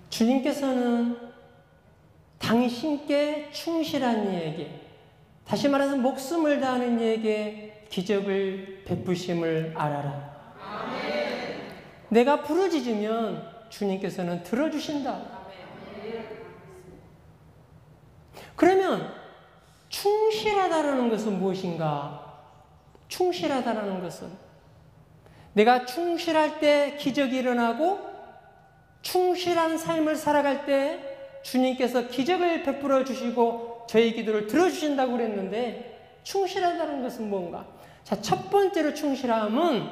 주님께서는 당신께 충실한 이에게, 다시 말해서 목숨을 다하는 이에게 기적을 베푸심을 알아라. 아멘. 내가 부르짖으면 주님께서는 들어주신다. 그러면 충실하다라는 것은 무엇인가? 충실하다라는 것은 내가 충실할 때 기적이 일어나고 충실한 삶을 살아갈 때 주님께서 기적을 베풀어 주시고 저희 기도를 들어주신다고 그랬는데 충실하다는 것은 뭔가? 자, 첫 번째로 충실함은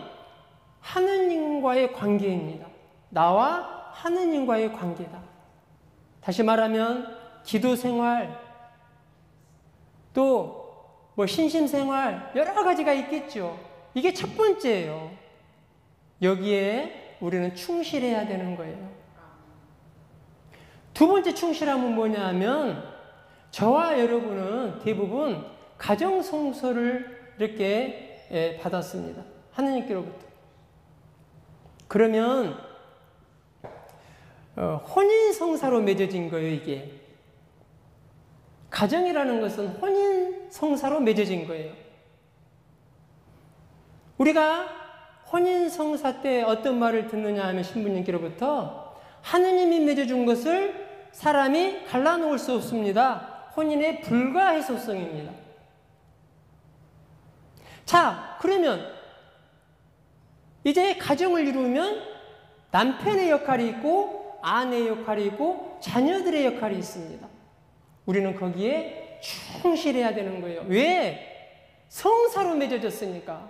하느님과의 관계입니다. 나와 하느님과의 관계다. 다시 말하면 기도 생활, 또 뭐 신심생활 여러 가지가 있겠죠. 이게 첫 번째예요. 여기에 우리는 충실해야 되는 거예요. 두 번째 충실함은 뭐냐 하면 저와 여러분은 대부분 가정성소를 이렇게 받았습니다. 하느님께로부터. 그러면 혼인성사로 맺어진 거예요, 이게. 가정이라는 것은 혼인성사로 맺어진 거예요. 우리가 혼인성사 때 어떤 말을 듣느냐 하면 신부님께로부터 하느님이 맺어준 것을 사람이 갈라놓을 수 없습니다. 혼인의 불가해소성입니다. 자, 그러면 이제 가정을 이루면 남편의 역할이 있고 아내의 역할이 있고 자녀들의 역할이 있습니다. 우리는 거기에 충실해야 되는 거예요. 왜? 성사로 맺어졌으니까.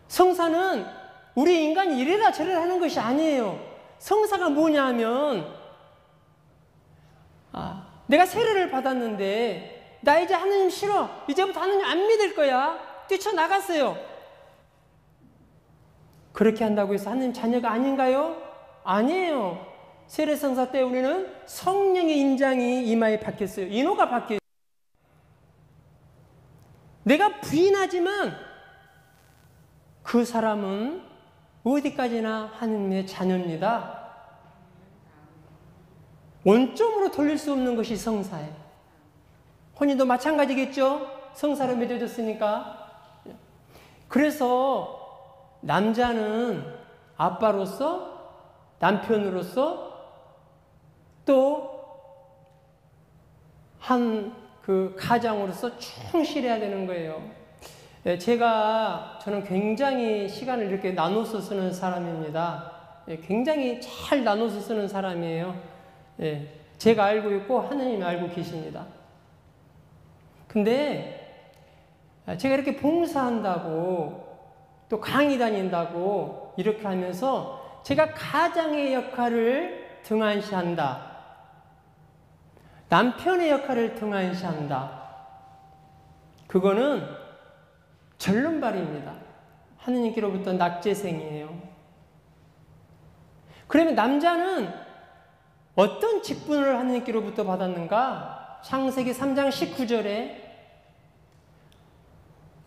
성사는 우리 인간이 이래라 저래라 하는 것이 아니에요. 성사가 뭐냐 하면 내가 세례를 받았는데 나 이제 하느님 싫어. 이제부터 하느님 안 믿을 거야. 뛰쳐나갔어요. 그렇게 한다고 해서 하느님 자녀가 아닌가요? 아니에요. 세례성사 때 우리는 성령의 인장이 이마에 박혔어요. 인호가 박혀요. 내가 부인하지만 그 사람은 어디까지나 하느님의 자녀입니다. 원점으로 돌릴 수 없는 것이 성사예요. 혼인도 마찬가지겠죠? 성사로 맺어졌으니까. 그래서 남자는 아빠로서, 남편으로서 또 한 그 가장으로서 충실해야 되는 거예요. 저는 굉장히 시간을 이렇게 나눠서 쓰는 사람입니다. 굉장히 잘 나눠서 쓰는 사람이에요. 제가 알고 있고 하느님이 알고 계십니다. 근데 제가 이렇게 봉사한다고 또 강의 다닌다고 이렇게 하면서 제가 가장의 역할을 등한시한다. 남편의 역할을 등한시한다. 그거는 절름발입니다. 하느님께로부터 낙제생이에요. 그러면 남자는 어떤 직분을 하느님께로부터 받았는가? 창세기 3장 19절에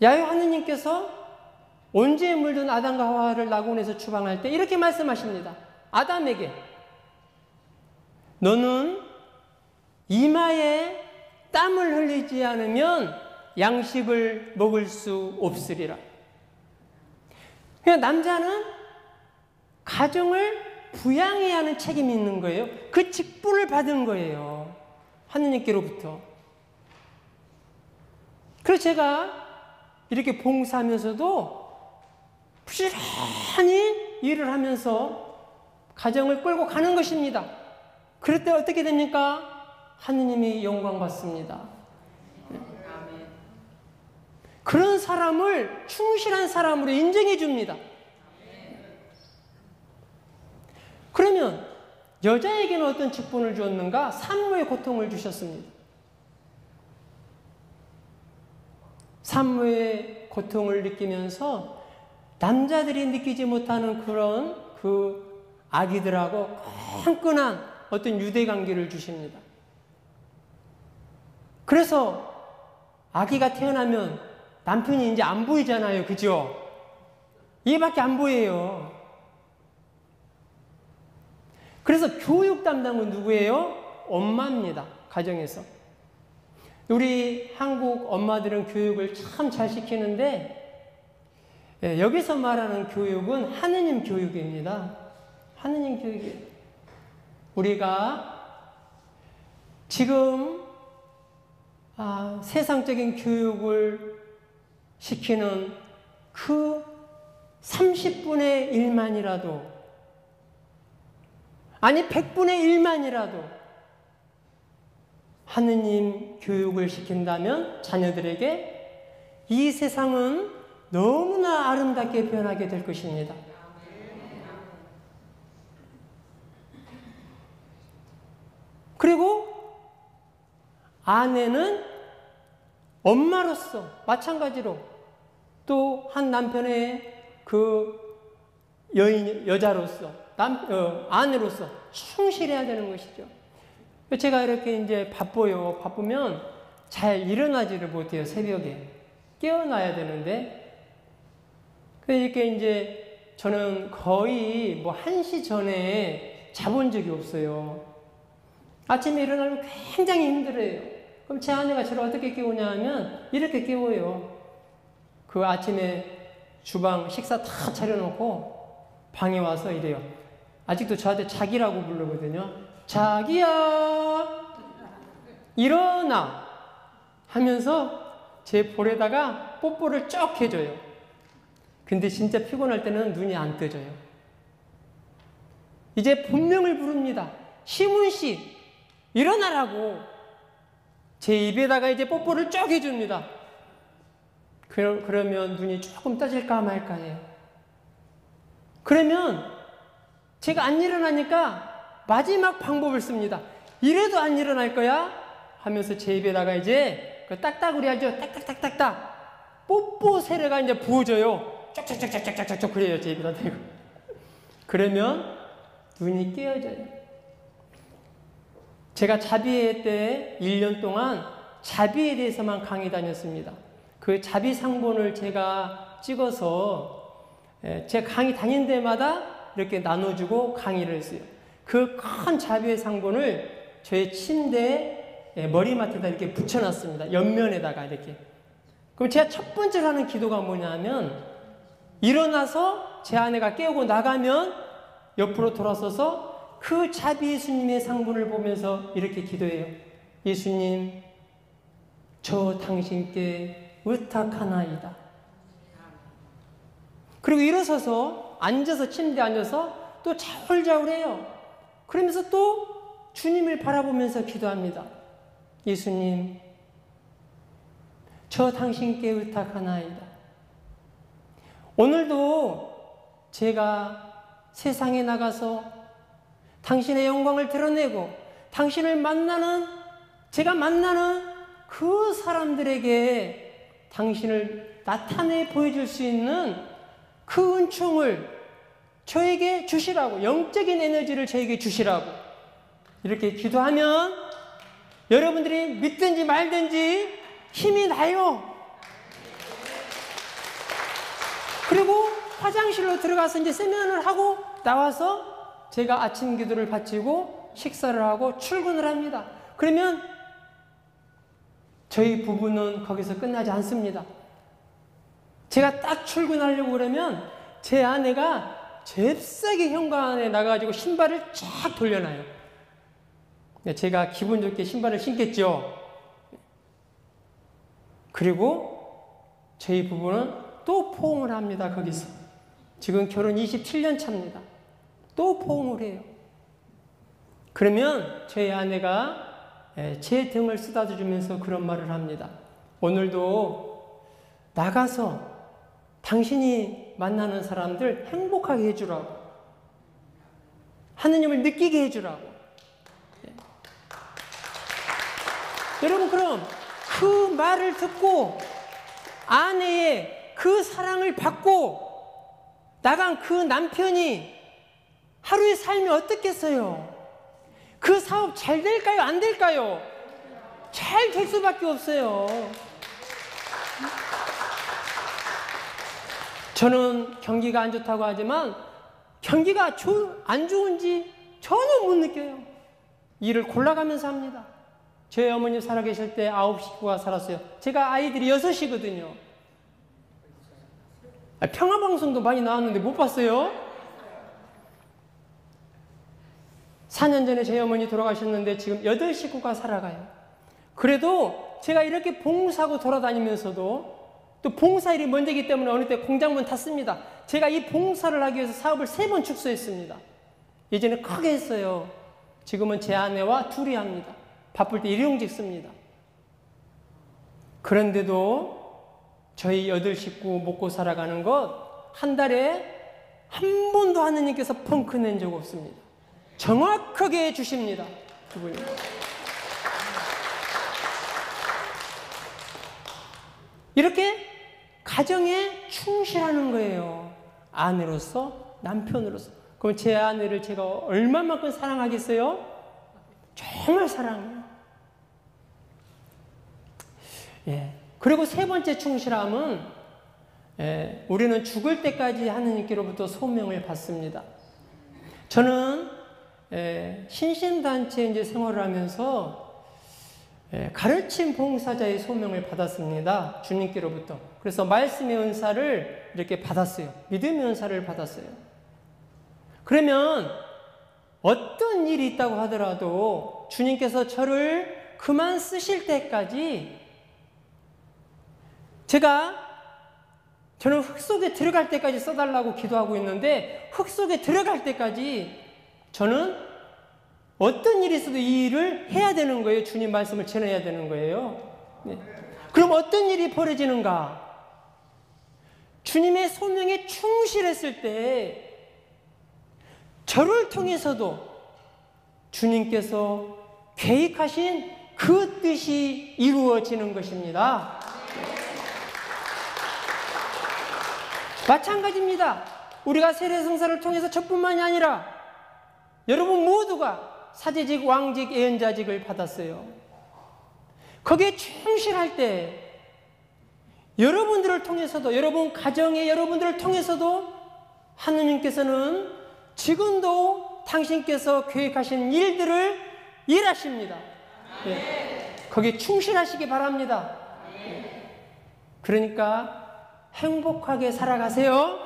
야훼 하느님께서 온지에 물든 아담과 하와를 낙원에서 추방할 때 이렇게 말씀하십니다. 아담에게 너는 이마에 땀을 흘리지 않으면 양식을 먹을 수 없으리라. 그냥 남자는 가정을 부양해야 하는 책임이 있는 거예요. 그 직분을 받은 거예요. 하느님께로부터. 그래서 제가 이렇게 봉사하면서도 부지런히 일을 하면서 가정을 끌고 가는 것입니다. 그럴 때 어떻게 됩니까? 하느님이 영광 받습니다. 그런 사람을 충실한 사람으로 인정해 줍니다. 그러면 여자에게는 어떤 직분을 주었는가? 산모의 고통을 주셨습니다. 산모의 고통을 느끼면서 남자들이 느끼지 못하는 그런 그 아기들하고 끈끈한 어떤 유대관계를 주십니다. 그래서 아기가 태어나면 남편이 이제 안 보이잖아요. 그죠? 얘밖에 안 보여요. 그래서 교육 담당은 누구예요? 엄마입니다. 가정에서. 우리 한국 엄마들은 교육을 참 잘 시키는데 여기서 말하는 교육은 하느님 교육입니다. 하느님 교육이에요. 우리가 지금 세상적인 교육을 시키는 그 30분의 1만이라도 아니 100분의 1만이라도 하느님 교육을 시킨다면 자녀들에게 이 세상은 너무나 아름답게 변하게 될 것입니다. 그리고 아내는 엄마로서 마찬가지로 또 한 남편의 그 여자로서 아내로서 충실해야 되는 것이죠. 제가 이렇게 이제 바쁘면 잘 일어나지를 못해요. 새벽에 깨어나야 되는데 이렇게 이제 저는 거의 뭐 1시 전에 자본 적이 없어요. 아침에 일어나면 굉장히 힘들어요. 그럼 제 아내가 저를 어떻게 깨우냐 하면 이렇게 깨워요. 그 아침에 주방 식사 다 차려놓고 방에 와서 이래요. 아직도 저한테 자기라고 부르거든요. 자기야 일어나 하면서 제 볼에다가 뽀뽀를 쭉 해줘요. 근데 진짜 피곤할 때는 눈이 안 떠져요. 이제 본명을 부릅니다. 시문씨 일어나라고 제 입에다가 이제 뽀뽀를 쭉 해줍니다. 그러면 눈이 조금 떠질까 말까 해요. 그러면 제가 안 일어나니까 마지막 방법을 씁니다. 이래도 안 일어날 거야? 하면서 제 입에다가 이제 그 딱따구리 알죠? 딱딱딱딱딱 뽀뽀 세례가 이제 부어져요. 쫙쫙쫙쫙쫙쫙 그래요. 제 입에다 대고. 그러면 눈이 깨어져요. 제가 자비회 때 1년 동안 자비에 대해서만 강의 다녔습니다. 그 자비 상본을 제가 찍어서 제 강의 다닌 데마다 이렇게 나눠주고 강의를 했어요. 그 큰 자비의 상본을 저의 침대 머리맡에다 이렇게 붙여놨습니다. 옆면에다가 이렇게. 그럼 제가 첫 번째로 하는 기도가 뭐냐면 일어나서 제 아내가 깨우고 나가면 옆으로 돌아서서 그 자비 예수님의 상본을 보면서 이렇게 기도해요. 예수님, 저 당신께 의탁하나이다. 그리고 일어서서 앉아서 침대에 앉아서 또 자울자울해요. 그러면서 또 주님을 바라보면서 기도합니다. 예수님, 저 당신께 의탁하나이다. 오늘도 제가 세상에 나가서 당신의 영광을 드러내고 당신을 제가 만나는 그 사람들에게 당신을 나타내 보여줄 수 있는 그 은총을 저에게 주시라고, 영적인 에너지를 저에게 주시라고 이렇게 기도하면 여러분들이 믿든지 말든지 힘이 나요. 그리고 화장실로 들어가서 이제 세면을 하고 나와서 제가 아침 기도를 바치고 식사를 하고 출근을 합니다. 그러면 저희 부부는 거기서 끝나지 않습니다. 제가 딱 출근하려고 그러면 제 아내가 잽싸게 현관에 나가가지고 신발을 쫙 돌려놔요. 제가 기분 좋게 신발을 신겠죠. 그리고 저희 부부는 또 포옹을 합니다. 거기서. 지금 결혼 27년 차입니다. 또 포옹을 해요. 그러면 저희 아내가 제 등을 쓰다듬어 주면서 그런 말을 합니다. 오늘도 나가서 당신이 만나는 사람들 행복하게 해주라고. 하느님을 느끼게 해주라고. 여러분, 그럼 그 말을 듣고 아내의 그 사랑을 받고 나간 그 남편이 하루의 삶이 어떻겠어요? 그 사업 잘 될까요? 안 될까요? 잘 될 수밖에 없어요. 저는 경기가 안 좋다고 하지만 경기가 안 좋은지 전혀 못 느껴요. 일을 골라가면서 합니다. 저희 어머니 살아계실 때 9 식구가 살았어요. 제가 아이들이 6이거든요. 평화방송도 많이 나왔는데 못 봤어요? 4년 전에 저희 어머니 돌아가셨는데 지금 8 식구가 살아가요. 그래도 제가 이렇게 봉사하고 돌아다니면서도 또 봉사일이 먼저이기 때문에 어느 때 공장문 탔습니다. 제가 이 봉사를 하기 위해서 사업을 3번 축소했습니다. 예전에 크게 했어요. 지금은 제 아내와 둘이 합니다. 바쁠 때 일용직 씁니다. 그런데도 저희 8 식구 먹고 살아가는 것 한 달에 한 번도 하느님께서 펑크 낸 적 없습니다. 정확하게 해주십니다. 그분이. 이렇게 가정에 충실하는 거예요. 아내로서, 남편으로서. 그럼 제 아내를 제가 얼마만큼 사랑하겠어요? 정말 사랑해요. 예. 그리고 3번째 충실함은 우리는 죽을 때까지 하느님께로부터 소명을 받습니다. 저는 신신단체 이제 생활을 하면서 가르침 봉사자의 소명을 받았습니다. 주님께로부터. 그래서 말씀의 은사를 이렇게 받았어요. 믿음의 은사를 받았어요. 그러면 어떤 일이 있다고 하더라도 주님께서 저를 그만 쓰실 때까지 저는 흙 속에 들어갈 때까지 써달라고 기도하고 있는데 흙 속에 들어갈 때까지 저는 어떤 일이 있어도 이 일을 해야 되는 거예요. 주님 말씀을 전해야 되는 거예요. 네. 그럼 어떤 일이 벌어지는가? 주님의 소명에 충실했을 때 저를 통해서도 주님께서 계획하신 그 뜻이 이루어지는 것입니다. 마찬가지입니다. 우리가 세례성사를 통해서 저뿐만이 아니라 여러분 모두가 사제직, 왕직, 예언자직을 받았어요. 거기에 충실할 때 여러분들을 통해서도, 여러분 가정의 여러분들을 통해서도 하느님께서는 지금도 당신께서 계획하신 일들을 일하십니다. 네. 거기에 충실하시기 바랍니다. 네. 그러니까 행복하게 살아가세요.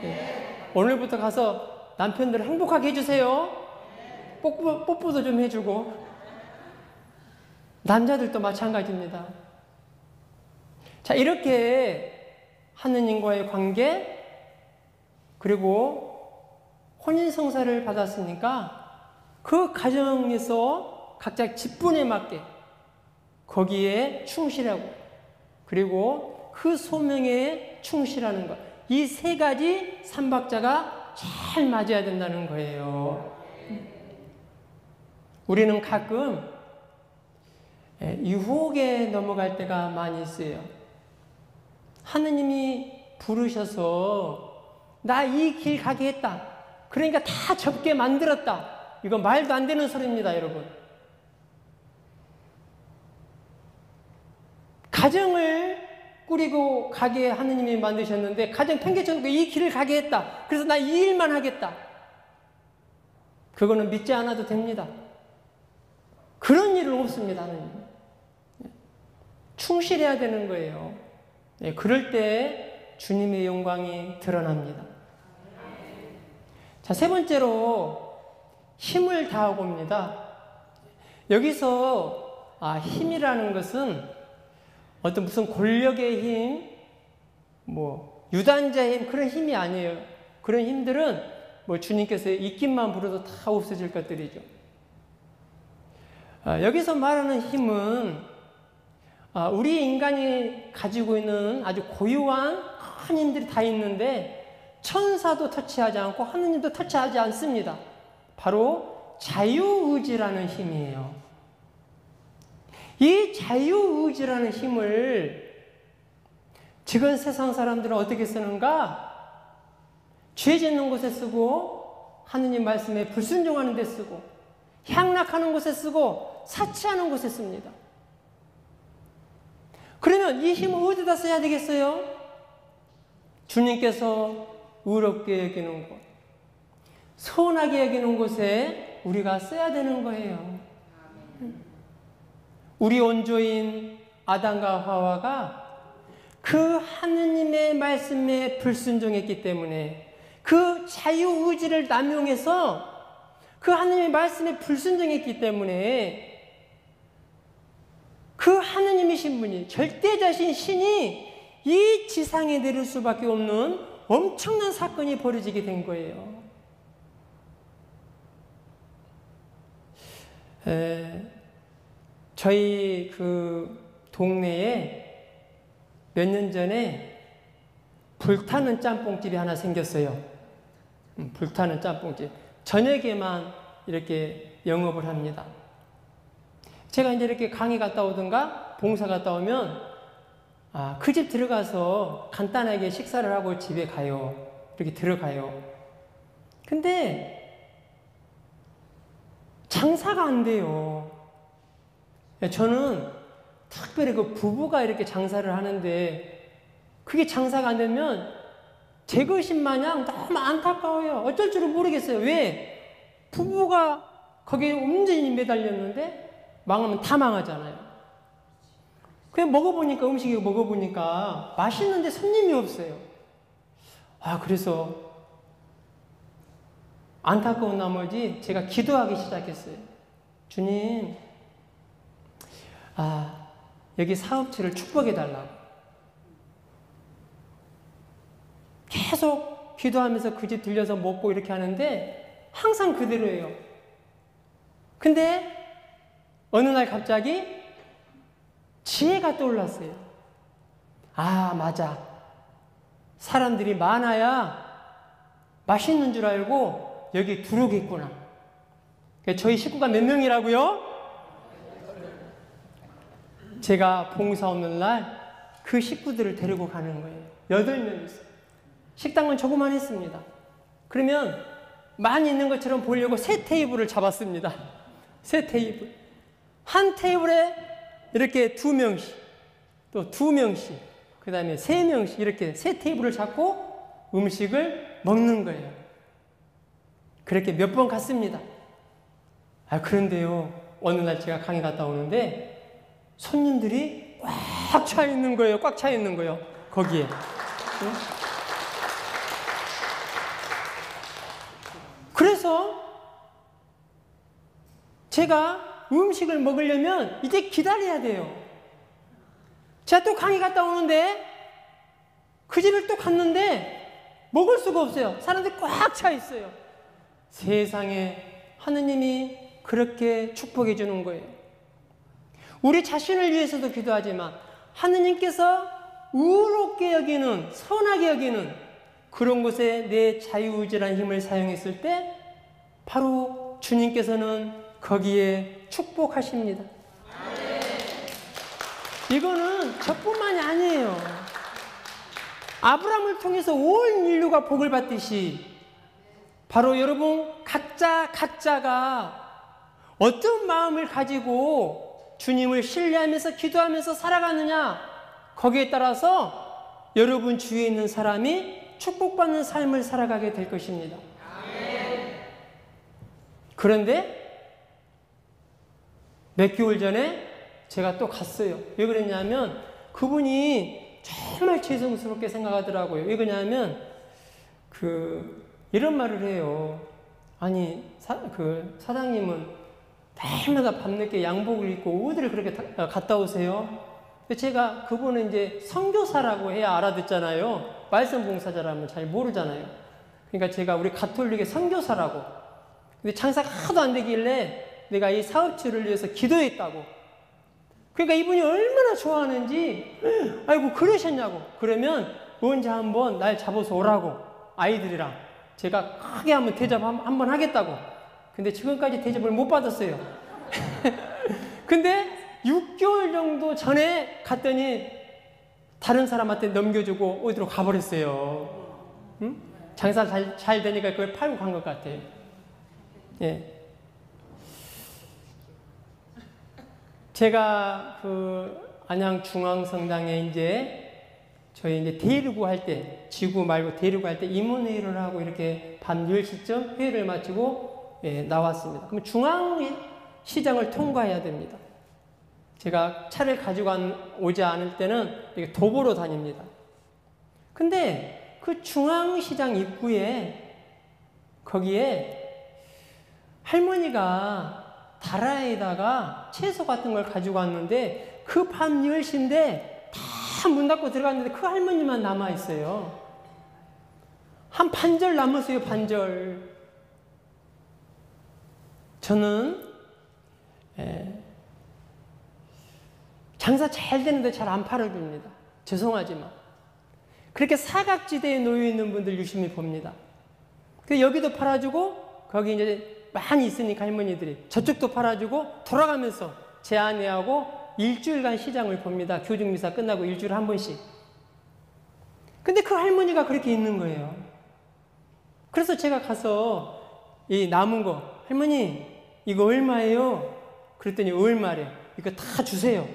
네. 오늘부터 가서 남편들을 행복하게 해주세요. 뽀뽀도 좀 해주고. 남자들도 마찬가지입니다. 자, 이렇게 하느님과의 관계, 그리고 혼인성사를 받았으니까 그 가정에서 각자 직분에 맞게 거기에 충실하고, 그리고 그 소명에 충실하는 것. 이 3가지 삼박자가 잘 맞아야 된다는 거예요. 우리는 가끔 유혹에 넘어갈 때가 많이 있어요. 하느님이 부르셔서 나 이 길 가게 했다. 그러니까 다 접게 만들었다. 이거 말도 안 되는 소리입니다, 여러분. 가정을 꾸리고 가게 하느님이 만드셨는데 가정 팽개쳐놓고 이 길을 가게 했다. 그래서 나 이 일만 하겠다. 그거는 믿지 않아도 됩니다. 그런 일은 없습니다, 하느님. 충실해야 되는 거예요. 그럴 때 주님의 영광이 드러납니다. 자, 세 번째로 힘을 다하고 옵니다. 여기서 힘이라는 것은 어떤 무슨 권력의 힘, 유단자의 힘, 그런 힘이 아니에요. 그런 힘들은 주님께서 입김만 불어도 다 없어질 것들이죠. 여기서 말하는 힘은 우리 인간이 가지고 있는 아주 고유한 큰 힘들이 다 있는데 천사도 터치하지 않고 하느님도 터치하지 않습니다. 바로 자유의지라는 힘이에요. 이 자유의지라는 힘을 지금 세상 사람들은 어떻게 쓰는가? 죄 짓는 곳에 쓰고 하느님 말씀에 불순종하는 데 쓰고 향락하는 곳에 쓰고 사치하는 곳에 씁니다. 그러면 이 힘을 어디다 써야 되겠어요? 주님께서 의롭게 여기는 곳, 선하게 여기는 곳에 우리가 써야 되는 거예요. 우리 원조인 아담과 하와가 그 하느님의 말씀에 불순종했기 때문에 그 자유의지를 남용해서 그 하느님의 말씀에 불순종했기 때문에 그 하느님이신 분이 절대자신 신이 이 지상에 내릴 수밖에 없는 엄청난 사건이 벌어지게 된 거예요. 저희 그 동네에 몇 년 전에 불타는 짬뽕집이 하나 생겼어요. 불타는 짬뽕집. 저녁에만 이렇게 영업을 합니다. 제가 이제 이렇게 강의 갔다 오든가 봉사 갔다 오면 그 집 들어가서 간단하게 식사를 하고 집에 가요. 이렇게 들어가요. 근데 장사가 안 돼요. 저는 특별히 그 부부가 이렇게 장사를 하는데 그게 장사가 안 되면 제 것인 마냥 너무 안타까워요. 어쩔 줄을 모르겠어요. 왜? 부부가 거기에 온전히 매달렸는데 망하면 다 망하잖아요. 그냥 음식을 먹어보니까 맛있는데 손님이 없어요. 그래서 안타까운 나머지 제가 기도하기 시작했어요. 주님, 여기 사업체를 축복해달라고. 계속 기도하면서 그 집 들려서 먹고 이렇게 하는데 항상 그대로예요. 근데 어느 날 갑자기 지혜가 떠올랐어요. 맞아. 사람들이 많아야 맛있는 줄 알고 여기 들어오겠구나. 저희 식구가 몇 명이라고요? 제가 봉사 없는 날 그 식구들을 데리고 가는 거예요. 8명 있어요. 식당은 조그만했습니다. 그러면 많이 있는 것처럼 보려고 3테이블을 잡았습니다. 3테이블. 한 테이블에 이렇게 2명씩, 또 2명씩, 그 다음에 3명씩 이렇게 3테이블을 잡고 음식을 먹는 거예요. 그렇게 몇 번 갔습니다. 그런데요, 어느 날 제가 강의 갔다 오는데 손님들이 꽉 차 있는 거예요. 꽉 차 있는 거예요. 거기에. 응? 그래서 제가 음식을 먹으려면 이제 기다려야 돼요. 제가 또 강의 갔다 오는데 그 집을 또 갔는데 먹을 수가 없어요. 사람들이 꽉 차 있어요. 세상에 하느님이 그렇게 축복해 주는 거예요. 우리 자신을 위해서도 기도하지만 하느님께서 의롭게 여기는, 선하게 여기는 그런 곳에 내 자유의지라는 힘을 사용했을 때 바로 주님께서는 거기에 축복하십니다. 이거는 저뿐만이 아니에요. 아브라함을 통해서 온 인류가 복을 받듯이 바로 여러분 각자가 어떤 마음을 가지고 주님을 신뢰하면서 기도하면서 살아가느냐, 거기에 따라서 여러분 주위에 있는 사람이 축복받는 삶을 살아가게 될 것입니다. 그런데 몇 개월 전에 제가 또 갔어요. 왜 그랬냐면 그분이 정말 죄송스럽게 생각하더라고요. 왜 그러냐면 이런 말을 해요. 아니, 사장님은 매일마다 밤늦게 양복을 입고 어디를 그렇게 갔다 오세요? 제가 그분은 이제 선교사라고 해야 알아듣잖아요. 말씀 봉사자라면 잘 모르잖아요. 그러니까 제가 우리 가톨릭의 선교사라고. 근데 장사가 하도 안 되길래 내가 이 사업주를 위해서 기도했다고. 그러니까 이분이 얼마나 좋아하는지, 아이고, 그러셨냐고. 그러면 언제 한번 날 잡아서 오라고. 아이들이랑. 제가 크게 한번 대접 한번 하겠다고. 근데 지금까지 대접을 못 받았어요. 근데 6개월 정도 전에 갔더니 다른 사람한테 넘겨주고 어디로 가버렸어요. 응? 장사 잘 되니까 그걸 팔고 간 것 같아요. 예. 제가 안양 중앙성당에 저희 대리구 할 때, 지구 말고 대리구 할 때 임원회의를 하고 이렇게 밤 10시쯤 회의를 마치고 나왔습니다. 그럼 중앙시장을 통과해야 됩니다. 제가 차를 가지고 오지 않을 때는 이렇게 도보로 다닙니다. 근데 그 중앙시장 입구에 거기에 할머니가 다라에다가 채소 같은 걸 가지고 왔는데 그 밤 10시인데 다 문 닫고 들어갔는데 그 할머니만 남아있어요. 한 반절 남았어요, 반절. 저는 장사 잘 되는데 잘 안 팔아줍니다. 죄송하지만. 그렇게 사각지대에 놓여있는 분들 유심히 봅니다. 여기도 팔아주고 거기 이제 많이 있으니까 할머니들이 저쪽도 팔아주고 돌아가면서 제 아내하고 일주일간 시장을 봅니다. 교중미사 끝나고 일주일에 한 번씩. 근데 그 할머니가 그렇게 있는 거예요. 그래서 제가 가서 이 남은 거, 할머니 이거 얼마예요? 그랬더니 얼마래. 이거 다 주세요.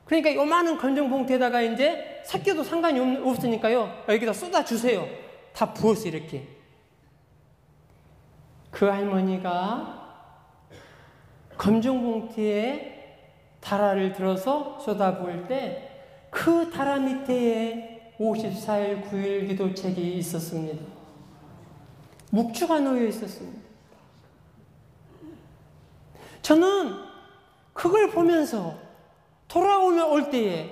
그러니까 요만한 건전봉투에다가 이제 삭혀도 상관이 없으니까요. 여기다 쏟아 주세요. 다 부었어 이렇게. 그 할머니가 검정봉투에 다라를 들어서 쏟아부을 때 그 다라 밑에 54일 9일 기도책이 있었습니다. 묵주가 놓여 있었습니다. 저는 그걸 보면서 돌아오며 올 때에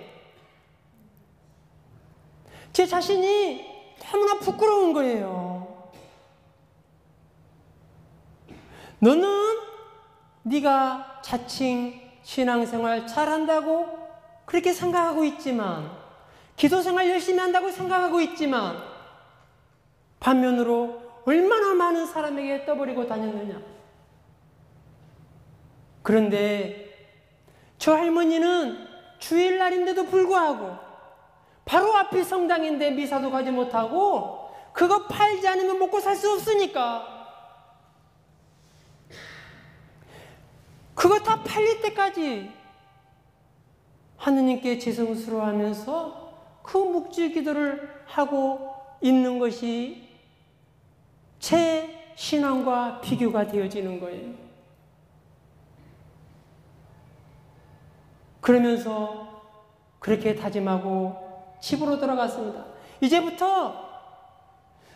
제 자신이 너무나 부끄러운 거예요. 너는 네가 자칭 신앙생활 잘한다고 그렇게 생각하고 있지만, 기도생활 열심히 한다고 생각하고 있지만, 반면으로 얼마나 많은 사람에게 떠버리고 다녔느냐. 그런데 저 할머니는 주일날인데도 불구하고 바로 앞이 성당인데 미사도 가지 못하고 그거 팔지 않으면 먹고 살 수 없으니까 그거 다 팔릴 때까지 하느님께 지성스러워하면서 그 묵주 기도를 하고 있는 것이 제 신앙과 비교가 되어지는 거예요. 그러면서 그렇게 다짐하고 집으로 돌아갔습니다. 이제부터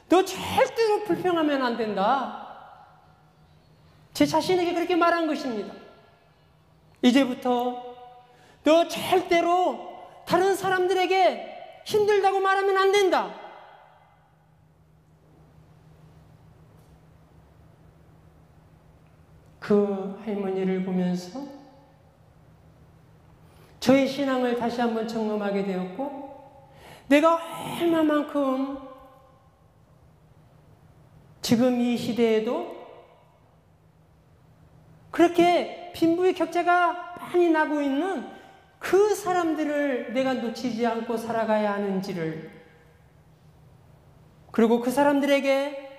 너 절대로 불평하면 안 된다. 제 자신에게 그렇게 말한 것입니다. 이제부터 너 절대로 다른 사람들에게 힘들다고 말하면 안 된다. 그 할머니를 보면서 저의 신앙을 다시 한번 점검하게 되었고, 내가 얼마만큼 지금 이 시대에도 그렇게 빈부의 격차가 많이 나고 있는 그 사람들을 내가 놓치지 않고 살아가야 하는지를, 그리고 그 사람들에게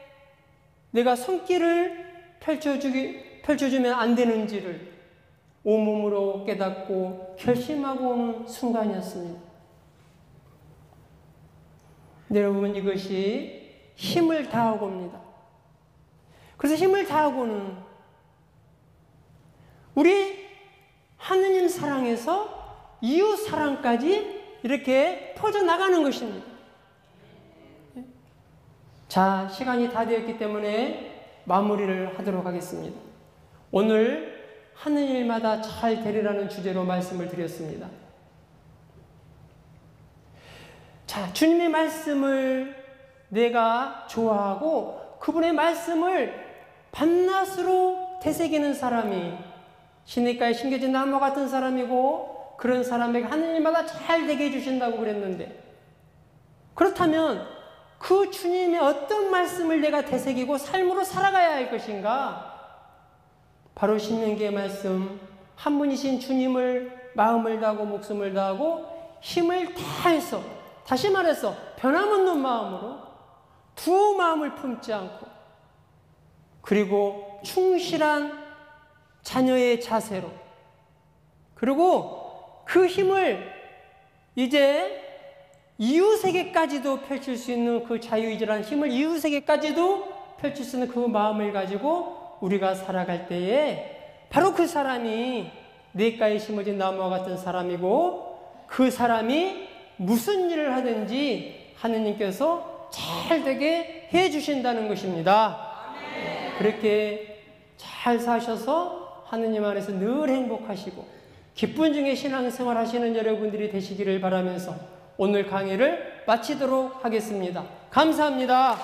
내가 손길을 펼쳐주면 안 되는지를 온몸으로 깨닫고 결심하고 오는 순간이었습니다. 네, 여러분, 이것이 힘을 다하고 옵니다. 그래서 힘을 다하고는 우리 하느님 사랑에서 이웃 사랑까지 이렇게 퍼져나가는 것입니다. 자, 시간이 다 되었기 때문에 마무리를 하도록 하겠습니다. 오늘 하는 일마다 잘 되리라는 주제로 말씀을 드렸습니다. 자, 주님의 말씀을 내가 좋아하고 그분의 말씀을 밤낮으로 되새기는 사람이 시냇가에 심겨진 나무 같은 사람이고, 그런 사람에게 하는 일마다 잘 되게 해주신다고 그랬는데, 그렇다면 그 주님의 어떤 말씀을 내가 되새기고 삶으로 살아가야 할 것인가? 바로 신명기의 말씀, 한 분이신 주님을 마음을 다하고 목숨을 다하고 힘을 다해서, 다시 말해서 변함없는 마음으로 두 마음을 품지 않고, 그리고 충실한 자녀의 자세로, 그리고 그 힘을 이제 이웃에게까지도 펼칠 수 있는 그 자유의지라는 힘을 이웃에게까지도 펼칠 수 있는 그 마음을 가지고 우리가 살아갈 때에 바로 그 사람이 냇가에 심어진 나무와 같은 사람이고, 그 사람이 무슨 일을 하든지 하느님께서 잘 되게 해 주신다는 것입니다. 그렇게 잘 사셔서 하느님 안에서 늘 행복하시고 기쁜 중에 신앙생활 하시는 여러분들이 되시기를 바라면서 오늘 강의를 마치도록 하겠습니다. 감사합니다.